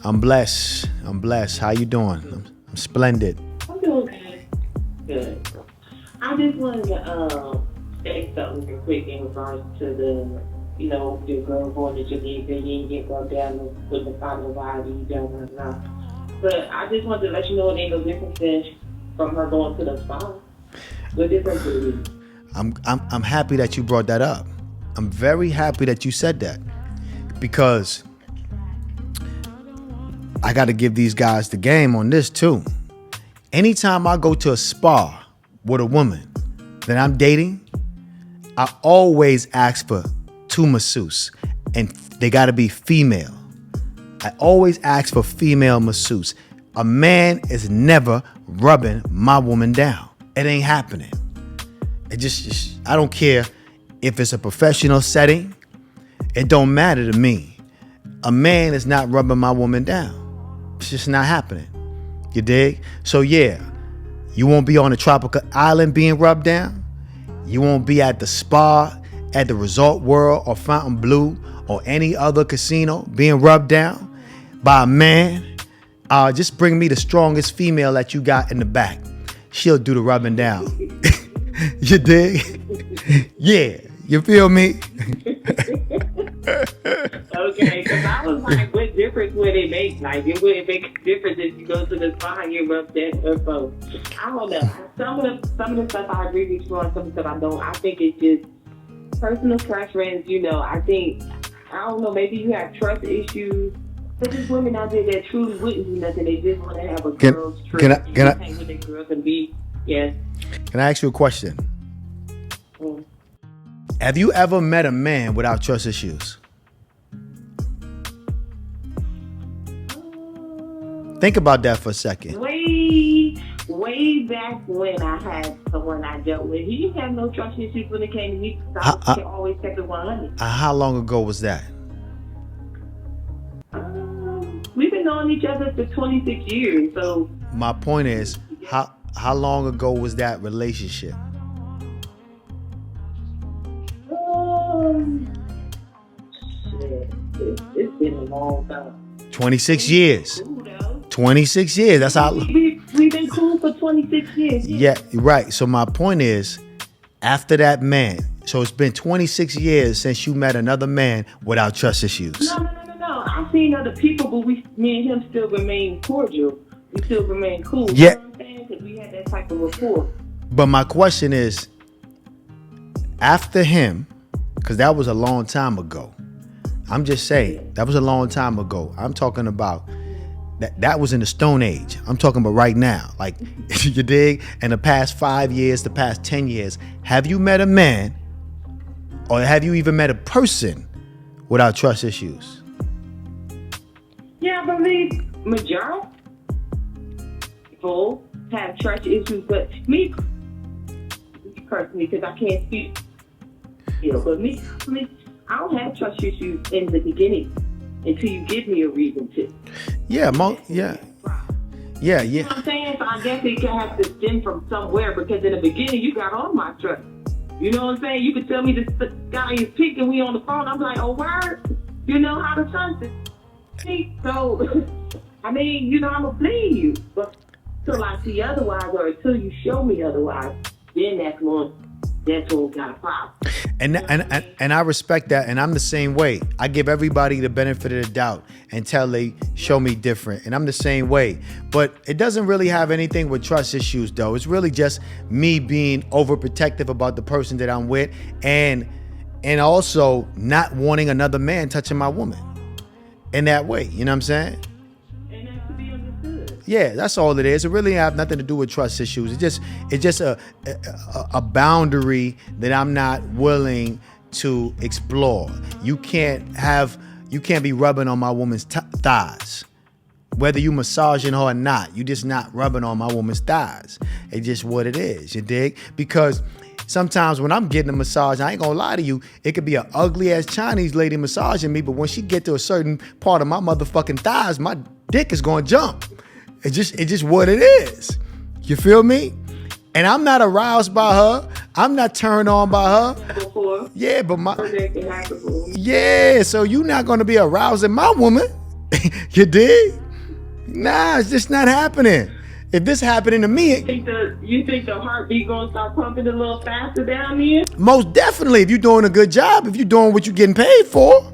Speaker 3: I'm blessed. How you doing? I'm splendid.
Speaker 1: I'm doing good. I just wanted to say something real quick in regards to the, your girl going to Jamaica, you didn't get go down with the final vibe, you don't know. But I just wanted to let you know it ain't no different than from her going to the spa. What difference is it?
Speaker 3: I'm happy that you brought that up. I'm very happy that you said that, because I got to give these guys the game on this too. Anytime I go to a spa with a woman that I'm dating, I always ask for 2 masseuses, and they got to be female. I always ask for female masseuse. A man is never rubbing my woman down. It ain't happening. I don't care if it's a professional setting. It don't matter to me. A man is not rubbing my woman down. It's just not happening. You dig? So yeah, you won't be on a tropical island being rubbed down. You won't be at the spa, at the Resort World or Fontainebleau or any other casino being rubbed down by a man. Just bring me the strongest female that you got in the back. She'll do the rubbing down. You dig? Yeah, you feel me?
Speaker 1: Okay, because I was like, what difference would it make? Like, it wouldn't make a difference if you go to the spa and you rub that or both. I don't know. Some of the stuff I agree with you on, some of the stuff I don't. I think it's just personal preference. You know, I don't know, maybe you have trust issues. But there's women out there that truly wouldn't do nothing. They just want to have a girl's trip.
Speaker 3: Can I
Speaker 1: hang with their girls and be, yes.
Speaker 3: Can I ask you a question? Have you ever met a man without trust issues? Think about that for a second.
Speaker 1: Way back when I had someone I dealt with, he didn't have no trust issues when it came to me. I always kept it 100.
Speaker 3: How long ago was that?
Speaker 1: We've been knowing each other for 26 years, so.
Speaker 3: My point is, how long ago was that relationship?
Speaker 1: It's been a long time.
Speaker 3: 26 years. 26 years. That's how.
Speaker 1: We've been cool for 26 years.
Speaker 3: Yeah, right. So my point is, after that man, so it's been 26 years since you met another man without trust issues.
Speaker 1: No. I've seen other people, but me and him still remain cordial. We still remain cool.
Speaker 3: Yeah.
Speaker 1: You know what I'm saying? Because we had that type of rapport.
Speaker 3: But my question is, after him, because that was a long time ago. I'm just saying, that was a long time ago. I'm talking about that was in the Stone Age. I'm talking about right now. Like, you dig? In the past 5 years, the past 10 years, have you met a man or have you even met a person without trust issues?
Speaker 1: Yeah, I believe majority people have trust issues, but me personally, because I can't speak, but me, I don't have trust issues in the beginning until you give me a reason to.
Speaker 3: Yeah, yeah.
Speaker 1: You know what I'm saying? So I guess it has to stem from somewhere, because in the beginning you got all my trust. You know what I'm saying? You could tell me this guy is picking, we on the phone. I'm like, oh, word? You know how to trust it. So, I mean, you know, I'm going to believe you. But till I see otherwise, or until you show me otherwise, then that's when we got a problem.
Speaker 3: And I respect that, and I'm the same way. I give everybody the benefit of the doubt until they show me different, and I'm the same way. But it doesn't really have anything with trust issues, though. It's really just me being overprotective about the person that I'm with, and also not wanting another man touching my woman in that way. You know what I'm saying?
Speaker 1: And that's to be understood.
Speaker 3: Yeah, that's all it is. It really have nothing to do with trust issues. It's just a boundary that I'm not willing to explore. You can't be rubbing on my woman's thighs. Whether you massaging her or not, you just not rubbing on my woman's thighs. It's just what it is, you dig? Because sometimes when I'm getting a massage, I ain't gonna lie to you, it could be an ugly ass Chinese lady massaging me, but when she get to a certain part of my motherfucking thighs, my dick is gonna jump. It's just what it is. You feel me? And I'm not aroused by her. I'm not turned on by her.
Speaker 1: Before.
Speaker 3: Yeah, but so you're not gonna be arousing my woman. You dig? Nah, it's just not happening. If this happening to me,
Speaker 1: you think the heartbeat gonna start pumping a little faster down there?
Speaker 3: Most definitely. If you're doing a good job, if you're doing what you're getting paid for,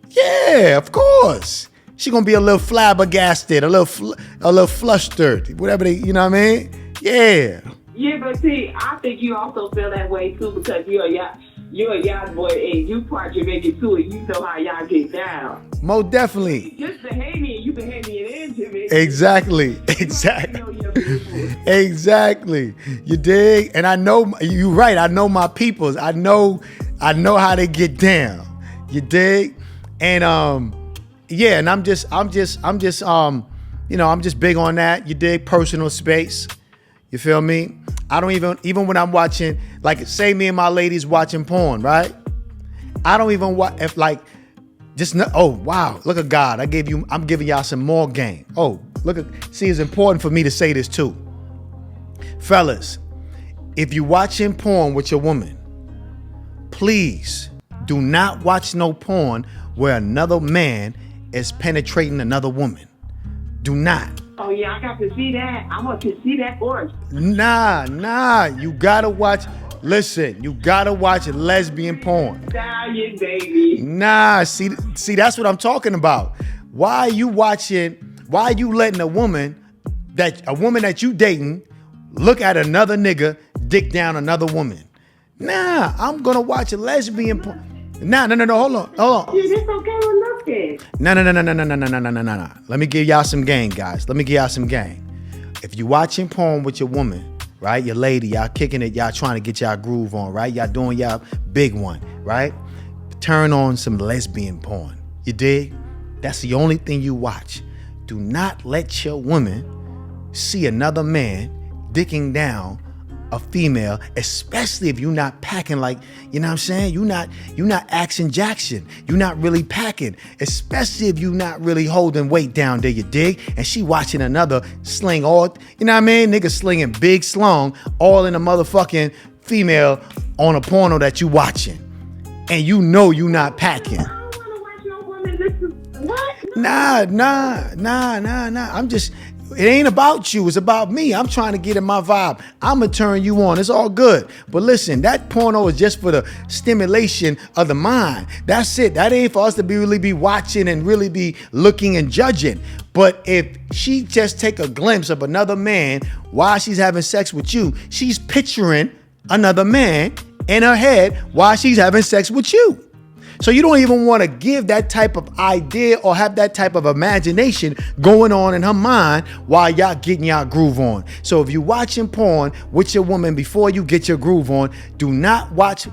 Speaker 3: yeah, of course. She gonna be a little flabbergasted, a little flustered, whatever they, you know what I mean? Yeah.
Speaker 1: Yeah, but see, I think you also feel that way too, because you're a yacht boy, and you part Jamaican too, and you know how y'all get down.
Speaker 3: Most definitely.
Speaker 1: Just Bahamian, you Bahamian and Jamaican.
Speaker 3: Exactly. Exactly. You dig? And I know you're right. I know my peoples. I know how they get down. You dig? And yeah, and I'm just big on that. You dig? Personal space. You feel me? I don't even when I'm watching, like, say me and my ladies watching porn, right? I don't even watch, if like, just, oh, wow, look at God. I'm giving y'all some more game. Oh, see, it's important for me to say this too. Fellas, if you watching porn with your woman, please do not watch no porn where another man is penetrating another woman. Do not.
Speaker 1: Oh yeah, I got to see that. I want to see that first.
Speaker 3: Nah. You gotta watch. Listen, you gotta watch lesbian porn.
Speaker 1: Stallion, baby.
Speaker 3: Nah, see, that's what I'm talking about. Why are you letting a woman that you dating look at another nigga dick down another woman? Nah, I'm gonna watch a lesbian porn. Nah, hold on.
Speaker 1: Yeah, that's okay with nothing.
Speaker 3: No. Let me give y'all some game, guys. Let me give y'all some game. If you watching porn with your woman, right, your lady, y'all kicking it, y'all trying to get y'all groove on, right? Y'all doing y'all big one, right? Turn on some lesbian porn. You dig? That's the only thing you watch. Do not let your woman see another man dicking down a female, especially if you're not packing like, you know what I'm saying? You're not Action Jackson. You're not really packing, especially if you're not really holding weight down there, you dig? And she watching another sling all, you know what I mean? Nigga slinging big slong all in a motherfucking female on a porno that you watching. And you know you not packing.
Speaker 1: I don't want to watch no woman listen. What?
Speaker 3: Nah. It ain't about you. It's about me. I'm trying to get in my vibe. I'm going to turn you on. It's all good. But listen, that porno is just for the stimulation of the mind. That's it. That ain't for us to really be watching and really be looking and judging. But if she just take a glimpse of another man while she's having sex with you, she's picturing another man in her head while she's having sex with you. So you don't even want to give that type of idea or have that type of imagination going on in her mind while y'all getting y'all groove on. So if you're watching porn with your woman before you get your groove on, do not watch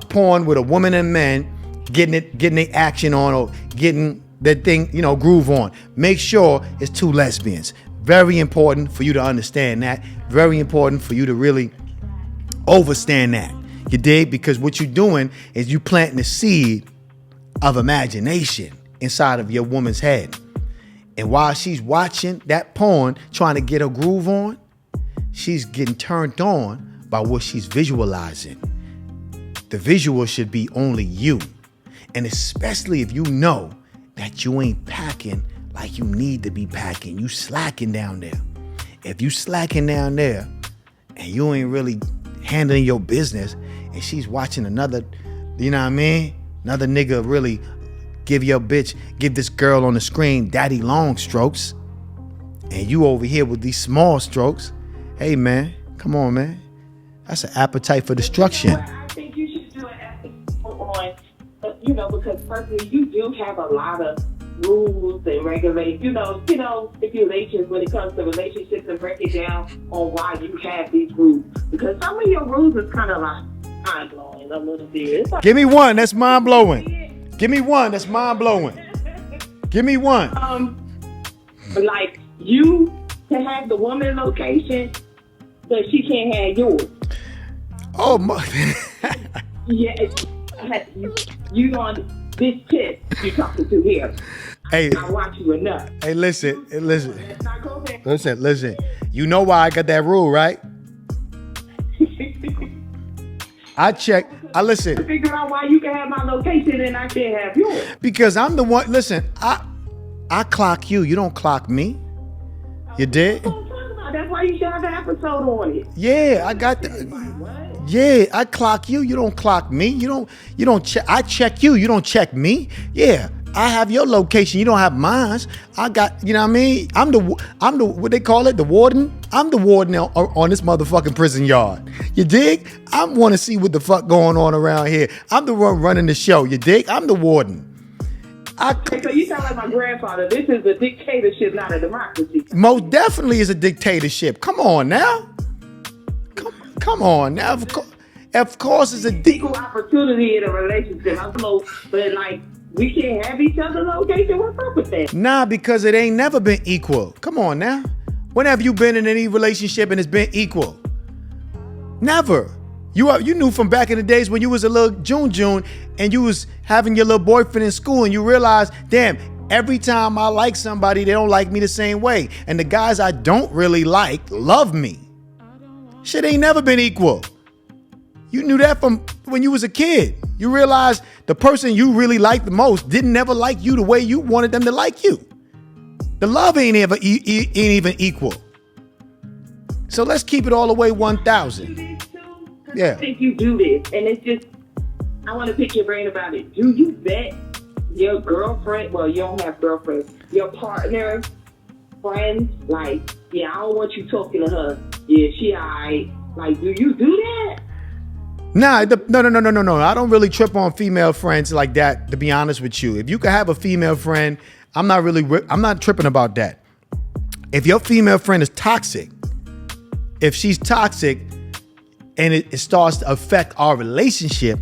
Speaker 3: porn with a woman and men getting the action on or getting that thing, groove on. Make sure it's two lesbians. Very important for you to understand that. Very important for you to really overstand that. You dig? Because what you're doing is you planting the seed of imagination inside of your woman's head. And while she's watching that porn, trying to get her groove on, she's getting turned on by what she's visualizing. The visual should be only you. And especially if you know that you ain't packing like you need to be packing. You slacking down there. If you slacking down there and you ain't really handling your business, and she's watching another, you know what I mean? Another nigga really give this girl on the screen daddy long strokes, and you over here with these small strokes. Hey man, come on man. That's an appetite for destruction.
Speaker 1: I think you should do an episode on, because personally you do have a lot of rules and regulations, stipulations when it comes to relationships, and break it down on why you have these rules. Because some of your rules is kind of like mind-blowing a little bit.
Speaker 3: Give me one that's mind-blowing. Give me one that's mind-blowing. Give me one.
Speaker 1: Like you can have the woman location, but she can't have yours.
Speaker 3: Oh my.
Speaker 1: Yeah, you on this chick you talking to here.
Speaker 3: Hey,
Speaker 1: I watch you enough.
Speaker 3: Hey, listen.
Speaker 1: Let's not go there.
Speaker 3: Listen. You know why I got that rule, right? I listen.
Speaker 1: Figure out why you can have my location and I can't have yours.
Speaker 3: Because I'm the one. Listen, I clock you. You don't clock me. You did?
Speaker 1: That's why you should have an episode on it.
Speaker 3: Yeah, I got that. Yeah, I clock you. You don't clock me. You don't check. I check you. You don't check me. Yeah. I have your location. You don't have mine. I got, you know what I mean? I'm the what they call it, the warden. I'm the warden on this motherfucking prison yard. You dig? I want to see what the fuck going on around here. I'm the one running the show. You dig? I'm the warden.
Speaker 1: So you sound like my grandfather. This is a dictatorship, not a democracy.
Speaker 3: Most definitely is a dictatorship. Come on now. Come on now. Of course it's a
Speaker 1: equal opportunity in a relationship. But like, we can't have each other's location. What's up with that?
Speaker 3: Nah, because it ain't never been equal. Come on now. When have you been in any relationship and it's been equal? Never. You knew from back in the days when you was a little June and you was having your little boyfriend in school and you realized, damn, every time I like somebody, they don't like me the same way. And the guys I don't really like love me. Shit ain't never been equal. You knew that from when you was a kid. You realized the person you really liked the most didn't never like you the way you wanted them to like you. The love ain't even equal. So let's keep it all the way 1,000. Yeah.
Speaker 1: I think you do this, and it's just, I want to pick your brain about it. Do you vet your girlfriend? Well, you don't have girlfriends. Your partner, friends, like, yeah, I don't want you talking to her. Yeah, she alright. Like, do you do that?
Speaker 3: Nah, no. I don't really trip on female friends like that, to be honest with you. If you could have a female friend, I'm not tripping about that. If your female friend is toxic, if she's toxic and it starts to affect our relationship,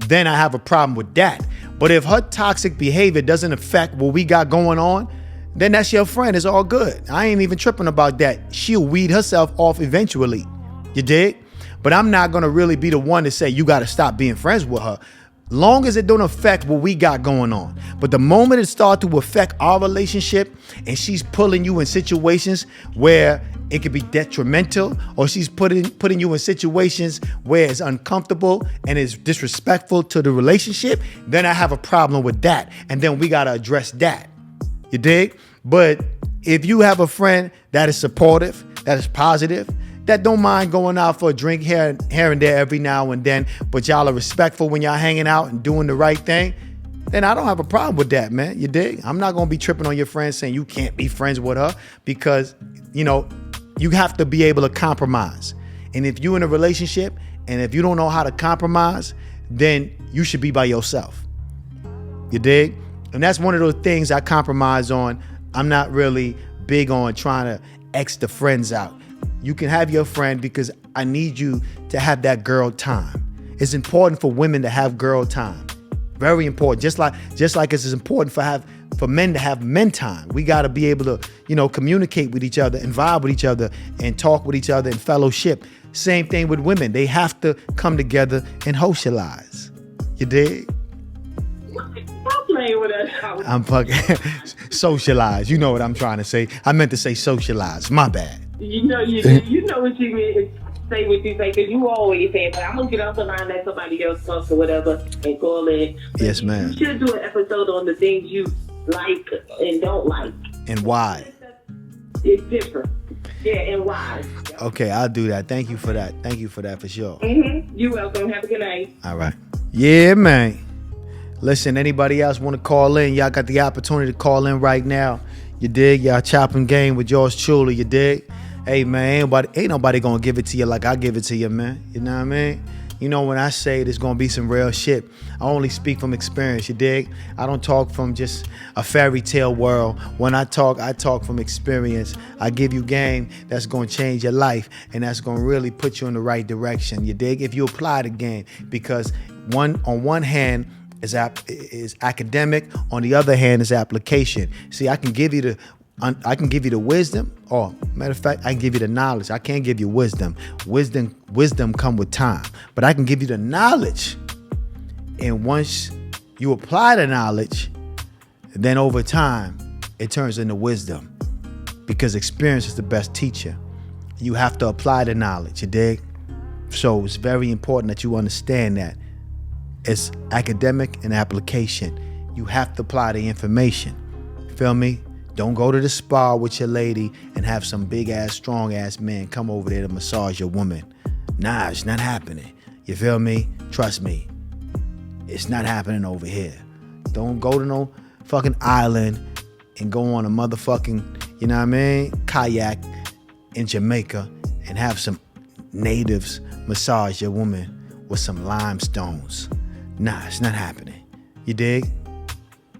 Speaker 3: then I have a problem with that. But if her toxic behavior doesn't affect what we got going on, then that's your friend. It's all good. I ain't even tripping about that. She'll weed herself off eventually. You dig? But I'm not going to really be the one to say you got to stop being friends with her. Long as it don't affect what we got going on. But the moment it starts to affect our relationship and she's pulling you in situations where it could be detrimental, or she's putting you in situations where it's uncomfortable and it's disrespectful to the relationship, then I have a problem with that. And then we got to address that. You dig? But if you have a friend that is supportive, that is positive, that don't mind going out for a drink here and there every now and then, but y'all are respectful when y'all hanging out and doing the right thing, then I don't have a problem with that, man. You dig? I'm not going to be tripping on your friend saying you can't be friends with her because, you have to be able to compromise. And if you're in a relationship and if you don't know how to compromise, then you should be by yourself. You dig? And that's one of those things I compromise on. I'm not really big on trying to X the friends out. You can have your friend because I need you to have that girl time. It's important for women to have girl time. Very important. Just like it's important for men to have men time. We got to be able to, communicate with each other and vibe with each other and talk with each other and fellowship. Same thing with women. They have to come together and socialize. You dig?
Speaker 1: Stop playing with us.
Speaker 3: I'm fucking socialize. You know what I'm trying to say. I meant to say socialize. My bad.
Speaker 1: You know what you mean. Say what you say, because you always say, but I'm going to get off the line, let somebody else talk or whatever and call in.
Speaker 3: Yes, ma'am.
Speaker 1: You should do an episode on the things you like and don't like.
Speaker 3: And why.
Speaker 1: It's different. Yeah, and why.
Speaker 3: Okay, I'll do that. Thank you for that. Thank you for that for sure.
Speaker 1: Mm-hmm. You're welcome. Have a good night.
Speaker 3: All right. Yeah, man. Listen, anybody else want to call in? Y'all got the opportunity to call in right now. You dig? Y'all chopping game with yours truly. You dig? Hey, man, ain't nobody going to give it to you like I give it to you, man. You know what I mean? You know, when I say there's going to be some real shit, I only speak from experience, you dig? I don't talk from just a fairy tale world. When I talk from experience. I give you game that's going to change your life, and that's going to really put you in the right direction, you dig? If you apply the game, because on one hand is academic, on the other hand is application. See, I can give you the wisdom, or matter of fact, I can give you the knowledge. I can't give you wisdom. Wisdom come with time, but I can give you the knowledge. And once you apply the knowledge, then over time, it turns into wisdom, because experience is the best teacher. You have to apply the knowledge, you dig? So it's very important that you understand that it's academic and application. You have to apply the information. Feel me? Don't go to the spa with your lady and have some big ass, strong ass man come over there to massage your woman. Nah, it's not happening. You feel me? Trust me. It's not happening over here. Don't go to no fucking island and go on a motherfucking, you know what I mean, kayak in Jamaica and have some natives massage your woman with some limestones. Nah, it's not happening. You dig?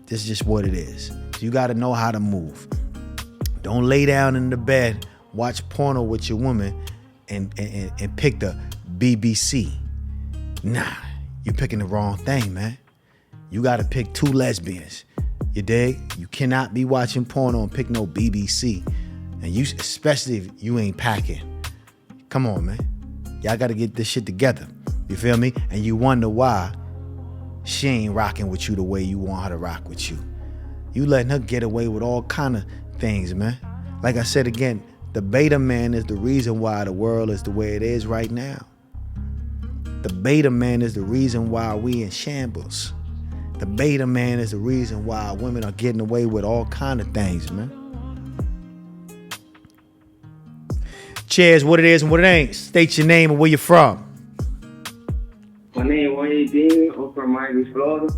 Speaker 3: This is just what it is. You got to know how to move. Don't lay down in the bed, watch porno with your woman, and pick the BBC. Nah, you're picking the wrong thing, man. You got to pick two lesbians. You dig? You cannot be watching porno and pick no BBC. And you, especially if you ain't packing. Come on, man. Y'all got to get this shit together. You feel me? And you wonder why she ain't rocking with you the way you want her to rock with you. You letting her get away with all kind of things, man. Like I said again, the beta man is the reason why the world is the way it is right now. The beta man is the reason why we in shambles. The beta man is the reason why women are getting away with all kind of things, man. Cheers, what it is and what it ain't. State your name and where you're from.
Speaker 4: My name is Wayne Dean. I'm from Miami, Florida.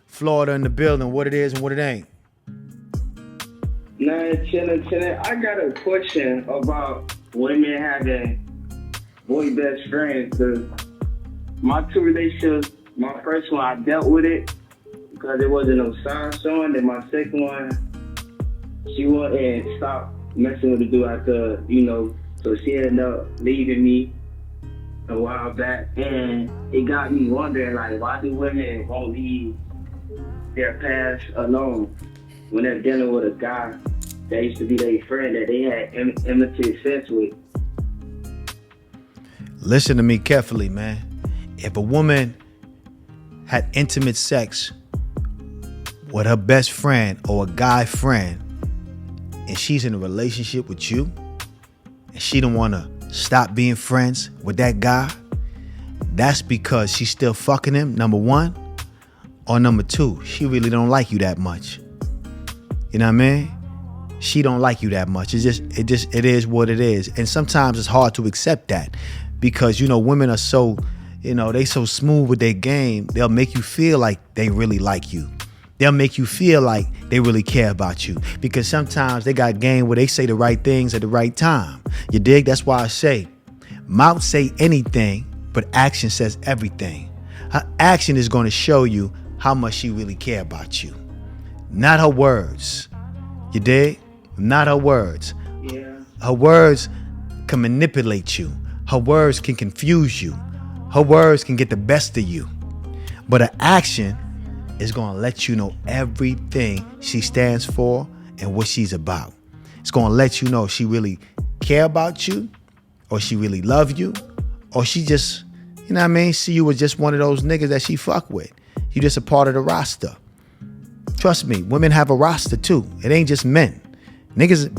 Speaker 3: Florida in the building. What it is and what it ain't.
Speaker 4: Nah, chillin'. I got a question about women having boy best friends. Cause my two relationships, my first one, I dealt with it because there wasn't no sign showing. Then my second one, she went and stopped messing with the dude after, so she ended up leaving me a while back. And it got me wondering, like, why do women won't leave their past alone when they're dealing with a guy that used to be their friend that they had intimate sex with?
Speaker 3: Listen to me carefully, man. If a woman had intimate sex with her best friend or a guy friend and she's in a relationship with you and she don't want to stop being friends with that guy, that's because she's still fucking him, number one. Or number two, she really don't like you that much. You know what I mean? She don't like you that much. It is what it is. And sometimes it's hard to accept that because, women are so, they so smooth with their game. They'll make you feel like they really like you. They'll make you feel like they really care about you because sometimes they got game where they say the right things at the right time. You dig? That's why I say, mouth say anything, but action says everything. Her action is going to show you how much she really care about you. Not her words. You dig? Not her words.
Speaker 4: Yeah.
Speaker 3: Her words can manipulate you. Her words can confuse you. Her words can get the best of you. But her action is going to let you know everything she stands for and what she's about. It's going to let you know she really care about you, or she really love you, or she just, see you as just one of those niggas that she fuck with. You just a part of the roster. Trust me, women have a roster too. It ain't just men.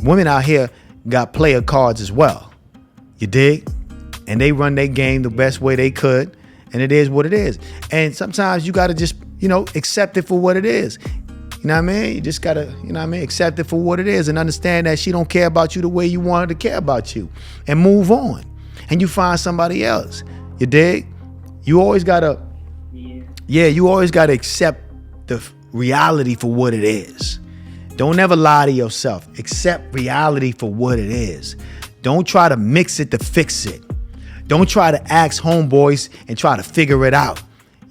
Speaker 3: Women out here got player cards as well. You dig? And they run their game the best way they could. And it is what it is. And sometimes you got to just, accept it for what it is. You know what I mean? You just got to, accept it for what it is and understand that she don't care about you the way you want her to care about you. And move on. And you find somebody else. You dig? You always got to, you always got to accept the reality for what it is. Don't ever lie to yourself. Accept reality for what it is. Don't try to mix it to fix it. Don't try to ask homeboys and try to figure it out.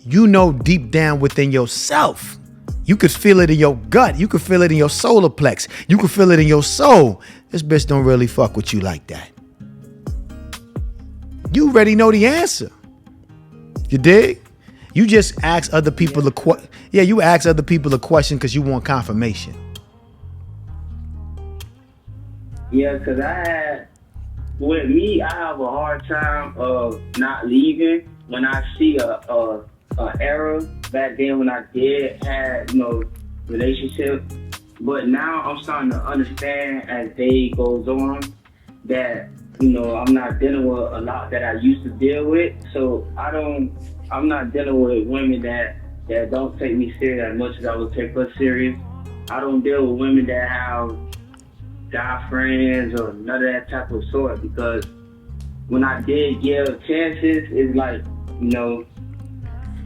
Speaker 3: You know deep down within yourself. You could feel it in your gut. You could feel it in your solar plex. You could feel it in your soul. This bitch don't really fuck with you like that. You already know the answer. You dig? You just ask other people you ask other people a question because you want confirmation.
Speaker 4: Yeah, because with me, I have a hard time of not leaving when I see a error back then when I did have, relationship. But now I'm starting to understand as day goes on that, I'm not dealing with a lot that I used to deal with. So I'm not dealing with women that don't take me serious as much as I would take her serious. I don't deal with women that have guy friends or none of that type of sort, because when I did give chances, it's like,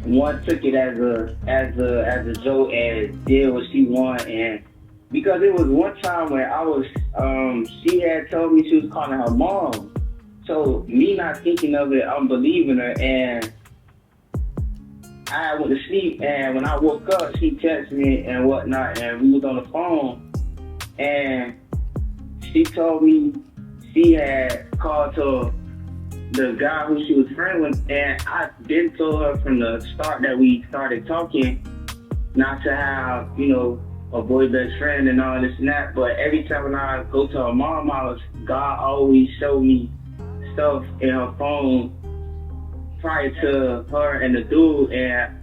Speaker 4: one took it as a joke and did what she wanted. And because it was one time where she had told me she was calling her mom. So me not thinking of it, I'm believing her, and I went to sleep, and when I woke up, she texted me and whatnot, and we was on the phone, and she told me she had called to the guy who she was friends with, and I did told her from the start that we started talking not to have, a boy best friend and all this and that. But every time when I go to her mom house, God always showed me stuff in her phone prior to her and the dude, and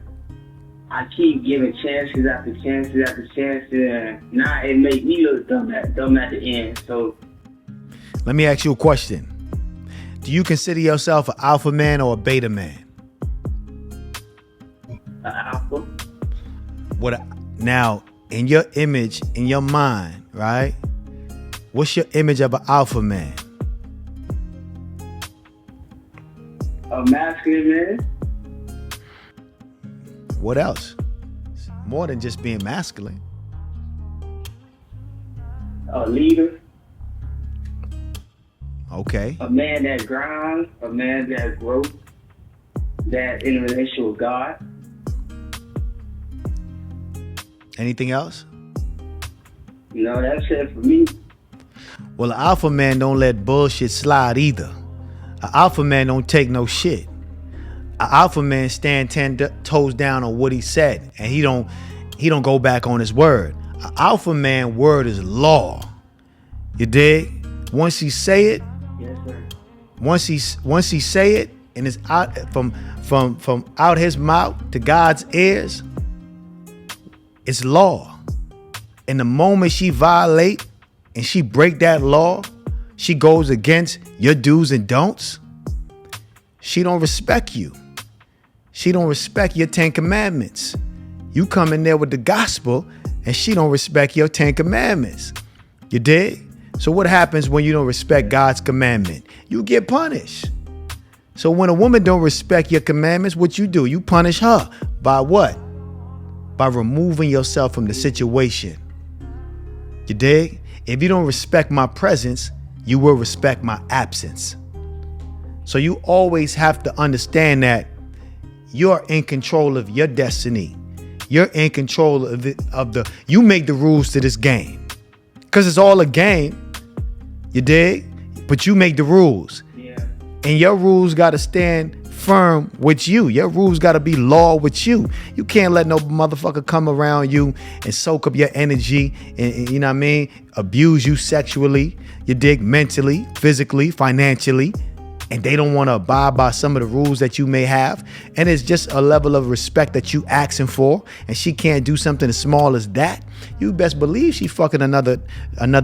Speaker 4: I keep giving chances after chances after chances, and now it make me look dumb at the end. So
Speaker 3: let me ask you a question. Do you consider yourself an alpha man or a beta man?
Speaker 4: Alpha.
Speaker 3: Now, in your image, in your mind, right? What's your image of an alpha man?
Speaker 4: A masculine man.
Speaker 3: What else? It's more than just being masculine.
Speaker 4: A leader.
Speaker 3: Okay.
Speaker 4: A man that grinds. A man that grows. That in a relationship with God.
Speaker 3: Anything else?
Speaker 4: No, that's it for me.
Speaker 3: Well, an alpha man don't let bullshit slide either. An alpha man don't take no shit. An alpha man stand 10 toes down on what he said, and he don't go back on his word. An alpha man word is law. You dig? Once he say it,
Speaker 4: Yes, sir.
Speaker 3: once he say it, and it's out from out his mouth to God's ears, it's law. And the moment she violate and she break that law, she goes against your do's and don'ts, she don't respect you. She don't respect your 10 commandments. You come in there with the gospel and she don't respect your 10 commandments. You dig? So what happens when you don't respect God's commandment? You get punished. So when a woman don't respect your commandments, what you do? You punish her. By what? By removing yourself from the situation. You dig? If you don't respect my presence, you will respect my absence. So you always have to understand that you're in control of your destiny. You're in control of you make the rules to this game. Because it's all a game. You dig? But you make the rules.
Speaker 4: Yeah.
Speaker 3: And your rules got to stand firm with you. Your rules got to be law with you. You can't let no motherfucker come around you and soak up your energy and you know what I mean, abuse you sexually, you dig, mentally, physically, financially, and they don't want to abide by some of the rules that you may have. And it's just a level of respect that you asking for, and she can't do something as small as that. You best believe she fucking another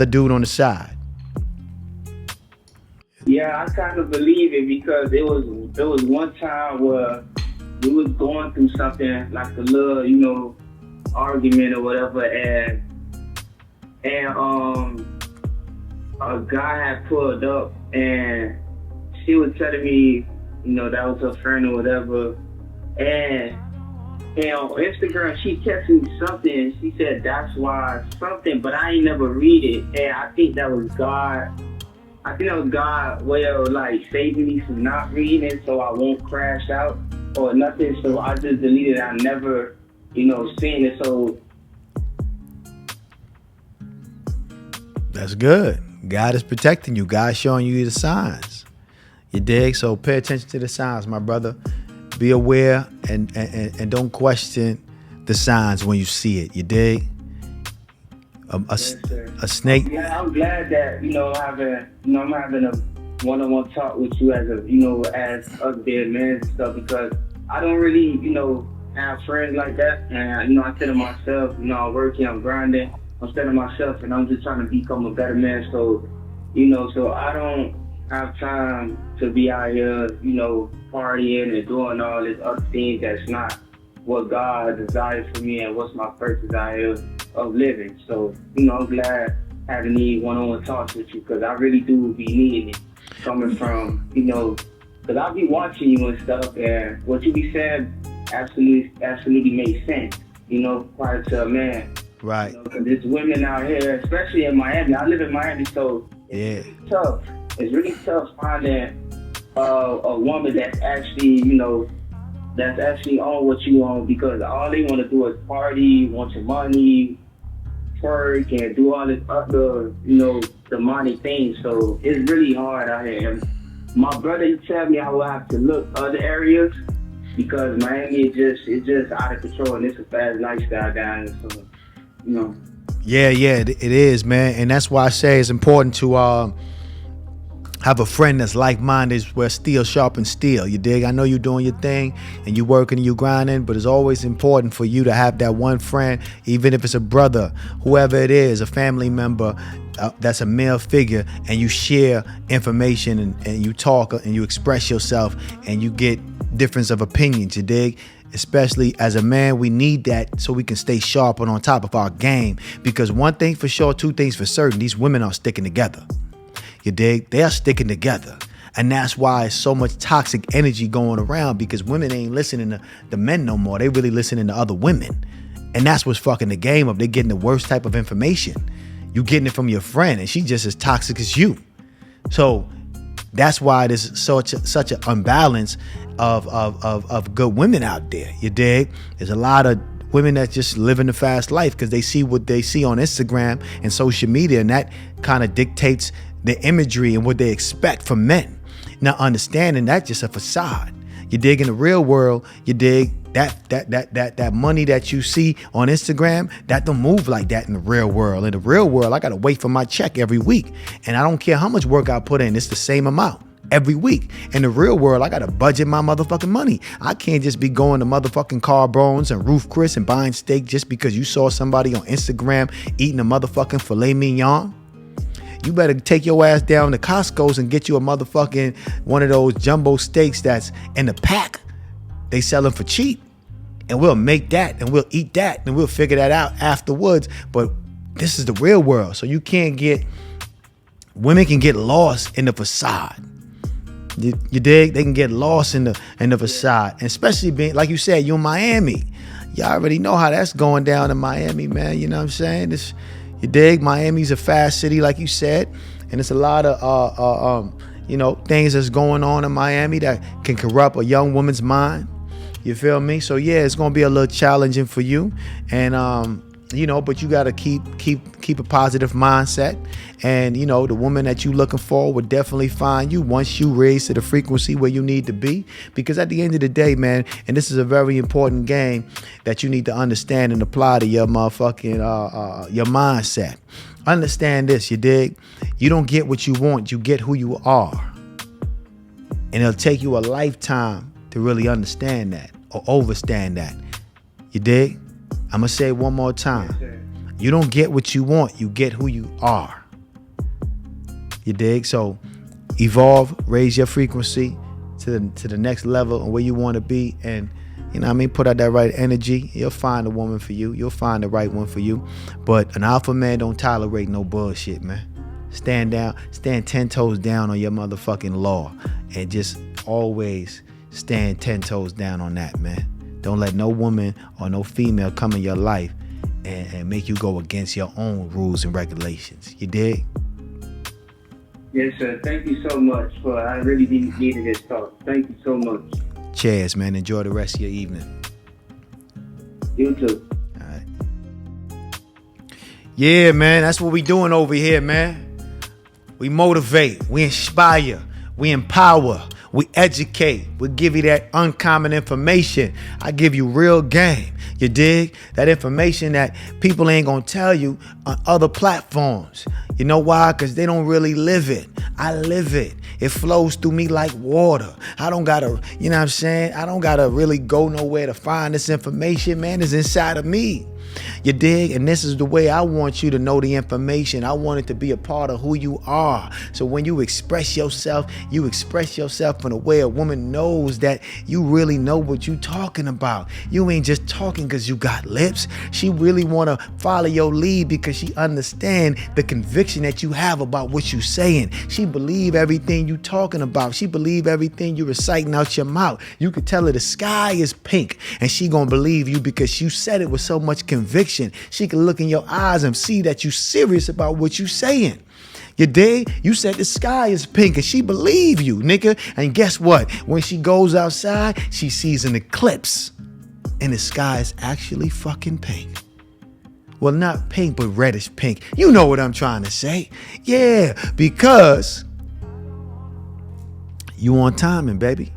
Speaker 3: dude on the side.
Speaker 4: Yeah, I kind of believe it because there was one time where we was going through something like a little, argument or whatever, and a guy had pulled up and she was telling me, that was her friend or whatever, and on Instagram she texted me something. She said that's why something, but I ain't never read it, and I think that was God. I think that was God way of like saving me from not reading it so I won't crash out or nothing. So I just deleted it. I never, seen it. So
Speaker 3: that's good. God is protecting you. God's showing you the signs. You dig? So pay attention to the signs, my brother. Be aware and don't question the signs when you see it. You dig? A snake.
Speaker 4: Yeah, I'm glad that I'm having a one-on-one talk with you as as us dead men and stuff, because I don't really have friends like that, and I said to myself, I'm working, I'm grinding, I'm saying to myself, and I'm just trying to become a better man. So so I don't have time to be out here partying and doing all this other things that's not what God desires for me and what's my purpose out here of living. So, I'm glad having these one-on-one talks with you, because I really do be needing it, coming from, because I be watching you and stuff, and what you be saying absolutely makes sense, prior to a man.
Speaker 3: Right.
Speaker 4: Because there's women out here, especially in Miami. I live in Miami, so it's really tough. It's really tough finding a woman that's actually, that's actually on what you on, because all they want to do is party, want your money, twerk, and do all this other, demonic things. So it's really hard out here. And my brother, he tell me I will have to look other areas, because Miami is just out of control, and it's a fast lifestyle down there. So,
Speaker 3: Yeah, it is, man. And that's why I say it's important to Have a friend that's like-minded where steel sharpens steel. You dig? I know you're doing your thing and you working and you grinding, but it's always important for you to have that one friend, even if it's a brother, whoever it is, a family member, that's a male figure, and you share information and you talk and you express yourself and you get difference of opinions. You dig? Especially as a man, we need that so we can stay sharp and on top of our game. Because one thing for sure, two things for certain, these women are sticking together. You dig? They are sticking together. And that's why it's so much toxic energy going around, because women ain't listening to the men no more. They really listening to other women. And that's what's fucking the game up. They're getting the worst type of information. You getting it from your friend and she just as toxic as you. So that's why there's such an unbalance of good women out there. You dig? There's a lot of women that just living the fast life because they see what they see on Instagram and social media, and that kind of dictates the imagery and what they expect from men. Now, understanding that's just a facade. You dig? In the real world, you dig that money that you see on Instagram, that don't move like that in the real world. In the real world, I gotta wait for my check every week, and I don't care how much work I put in, it's the same amount every week. In the real world, I gotta budget my motherfucking money. I can't just be going to motherfucking Carbones and Roof Chris and buying steak just because you saw somebody on Instagram eating a motherfucking filet mignon. You better take your ass down to Costco's and get you a motherfucking one of those jumbo steaks that's in the pack. They sell them for cheap. And we'll make that and we'll eat that and we'll figure that out afterwards. But this is the real world. So you can't women can get lost in the facade. You dig? They can get lost in the facade. And especially being, like you said, you're in Miami. Y'all already know how that's going down in Miami, man. You know what I'm saying? You dig? Miami's a fast city, like you said, and it's a lot of things that's going on in Miami that can corrupt a young woman's mind. You feel me? So yeah, it's gonna be a little challenging for you, and but you gotta keep a positive mindset, and the woman that you looking for would definitely find you once you raise to the frequency where you need to be. Because at the end of the day, man, and this is a very important game that you need to understand and apply to your motherfucking your mindset. Understand this, you dig? You don't get what you want, you get who you are, and it'll take you a lifetime to really understand that or overstand that. You dig? I'm gonna say it one more time. You don't get what you want, you get who you are. You dig? So evolve, raise your frequency to the next level and where you want to be, and put out that right energy. You'll find a woman for you. You'll find the right one for you. But an alpha man don't tolerate no bullshit, man. Stand 10 toes down on your motherfucking law, and just always stand 10 toes down on that, man. Don't let no woman or no female come in your life and make you go against your own rules and regulations. You dig?
Speaker 4: Yes, sir. Thank you so much. I really needed this talk. Thank you so much.
Speaker 3: Cheers, man. Enjoy the rest of your evening.
Speaker 4: You too.
Speaker 3: All right. Yeah, man. That's what we doing over here, man. We motivate. We inspire. We empower. We educate. We give you that uncommon information. I give you real game. You dig? That information that people ain't gonna tell you on other platforms. You know why? Because they don't really live it. I live it. It flows through me like water. I don't gotta, you know what I'm saying? I don't gotta really go nowhere to find this information, man. It's inside of me. You dig? And this is the way I want you to know the information. I want it to be a part of who you are. So when you express yourself in a way a woman knows that you really know what you talking about. You ain't just talking because you got lips. She really want to follow your lead because she understand the conviction that you have about what you saying. She believe everything you talking about. She believe everything you reciting out your mouth. You could tell her the sky is pink and she gonna believe you because you said it with so much conviction. She can look in your eyes and see that you serious about what you saying. You dig? You said the sky is pink and she believe you, nigga. And guess what? When she goes outside, she sees an eclipse and the sky is actually fucking pink. Well, not pink, but reddish pink. You know what I'm trying to say. Yeah, because you on timing, baby.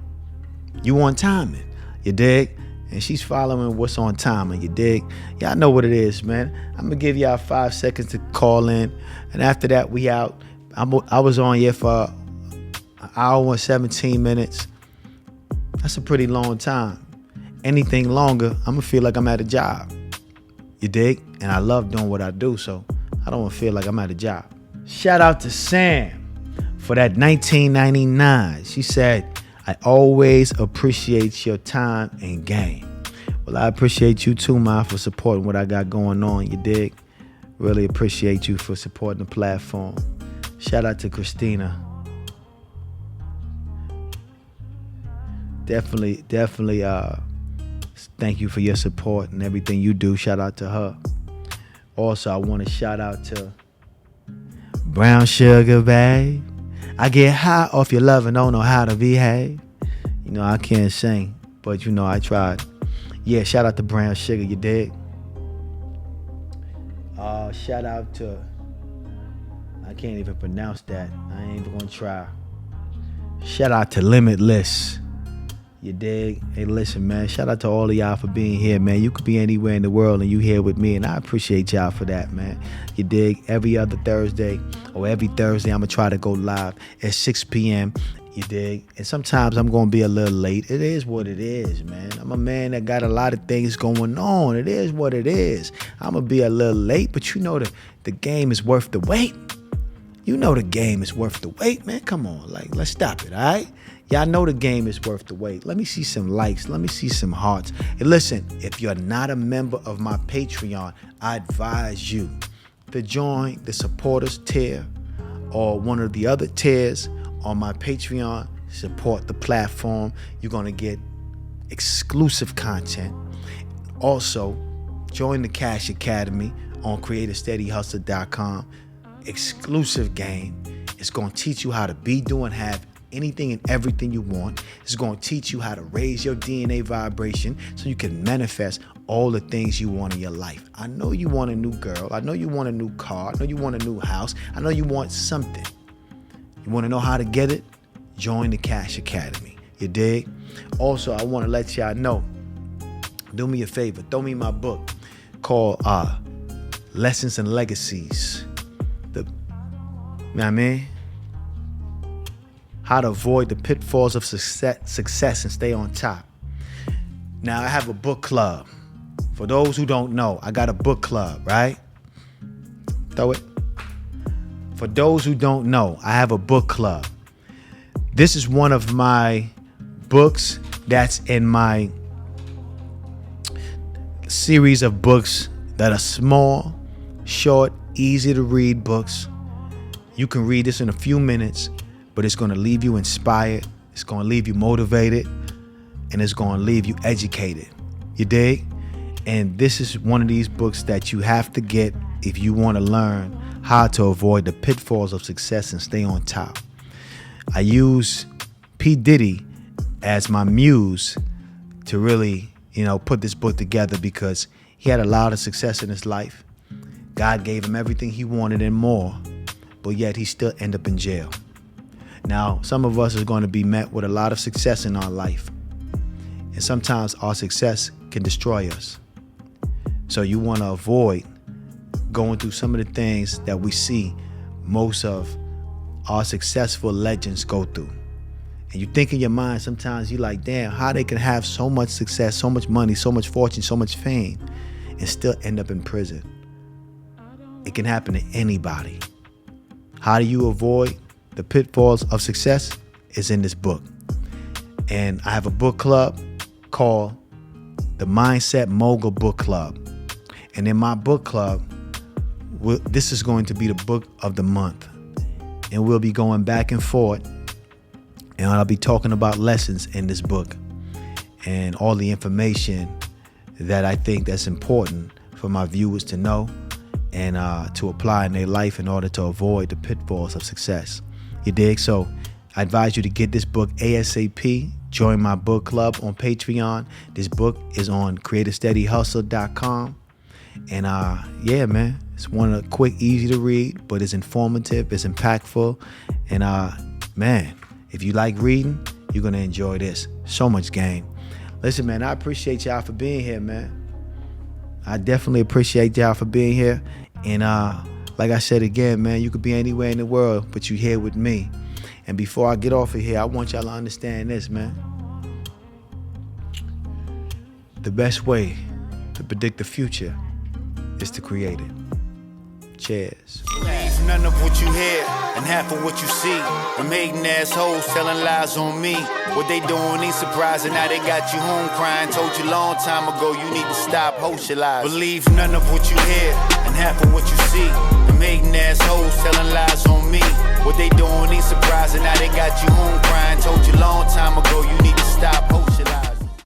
Speaker 3: You on timing. You dig? And she's following what's on timing. You dig? Y'all know what it is, man. I'm gonna give y'all 5 seconds to call in, and after that, we out. I was on here for hour and 17 minutes. That's a pretty long time. Anything longer, I'm gonna feel like I'm at a job. You dig? And I love doing what I do, so I don't wanna feel like I'm at a job. Shout out to Sam for that $19.99. She said, I always appreciate your time and game. Well, I appreciate you too, Ma, for supporting what I got going on. You dig? Really appreciate you for supporting the platform. Shout out to Christina. Definitely, thank you for your support and everything you do. Shout out to her. Also, I want to shout out to Brown Sugar, babe. I get high off your love and don't know how to behave. You know, I can't sing, but you know, I tried. Yeah, shout out to Brown Sugar, you dig? Shout out to, I can't even pronounce that. I ain't even gonna try. Shout out to Limitless. You dig? Hey, listen, man. Shout out to all of y'all for being here, man. You could be anywhere in the world and you here with me, and I appreciate y'all for that, man. You dig? Every other Thursday or every Thursday, I'm going to try to go live at 6 p.m. You dig? And sometimes I'm going to be a little late. It is what it is, man. I'm a man that got a lot of things going on. It is what it is. I'm going to be a little late, but you know the game is worth the wait. You know the game is worth the wait, man. Come on, like, let's stop it, all right? Y'all know the game is worth the wait. Let me see some likes. Let me see some hearts. And listen, if you're not a member of my Patreon, I advise you to join the supporters tier or one of the other tiers on my Patreon. Support the platform. You're going to get exclusive content. Also, join the Cash Academy on CreateASteadyHustle.com. Exclusive game. It's going to teach you how to be, do, and have anything and everything you want. It's going to teach you how to raise your DNA vibration so you can manifest all the things you want in your life. I know you want a new girl. I know you want a new car. I know you want a new house. I know you want something. You want to know how to get it? Join the Cash Academy. You dig? Also, I want to let y'all know, do me a favor. Throw me my book called Lessons and Legacies. You know what I mean? How to avoid the pitfalls of success and stay on top. Now, I have a book club. For those who don't know, I got a book club, right? Throw it. For those who don't know, I have a book club. This is one of my books that's in my series of books that are small, short, easy to read books. You can read this in a few minutes, but it's going to leave you inspired. It's going to leave you motivated, and it's going to leave you educated. You dig? And this is one of these books that you have to get if you want to learn how to avoid the pitfalls of success and stay on top. I use P. Diddy as my muse to really, put this book together because he had a lot of success in his life. God gave him everything he wanted and more, but yet he still ended up in jail. Now, some of us are going to be met with a lot of success in our life. And sometimes our success can destroy us. So you want to avoid going through some of the things that we see most of our successful legends go through. And you think in your mind, sometimes you're like, damn, how they can have so much success, so much money, so much fortune, so much fame, and still end up in prison. It can happen to anybody. How do you avoid the pitfalls of success? Is in this book. And I have a book club called the Mindset Mogul Book Club. And in my book club, this is going to be the book of the month. And we'll be going back and forth. And I'll be talking about lessons in this book and all the information that I think that's important for my viewers to know and to apply in their life in order to avoid the pitfalls of success. You dig? So I advise you to get this book ASAP. Join my book club on Patreon. This book is on CreateASteadyHustle.com. And yeah, man, it's one of the quick, easy to read, but it's informative, it's impactful. And man, if you like reading, you're going to enjoy this. So much game. Listen, man, I appreciate y'all for being here, man. I definitely appreciate y'all for being here. And like I said again, man, you could be anywhere in the world, but you're here with me. And before I get off of here, I want y'all to understand this, man. The best way to predict the future is to create it. Cheers.
Speaker 5: None of what you hear and half of what you see. The maiden assholes telling lies on me. What they doing ain't surprising. Now they got you home crying. Told you long time ago you need to stop. Host your lies. Believe none of what you hear and half of what you see. The maiden assholes telling lies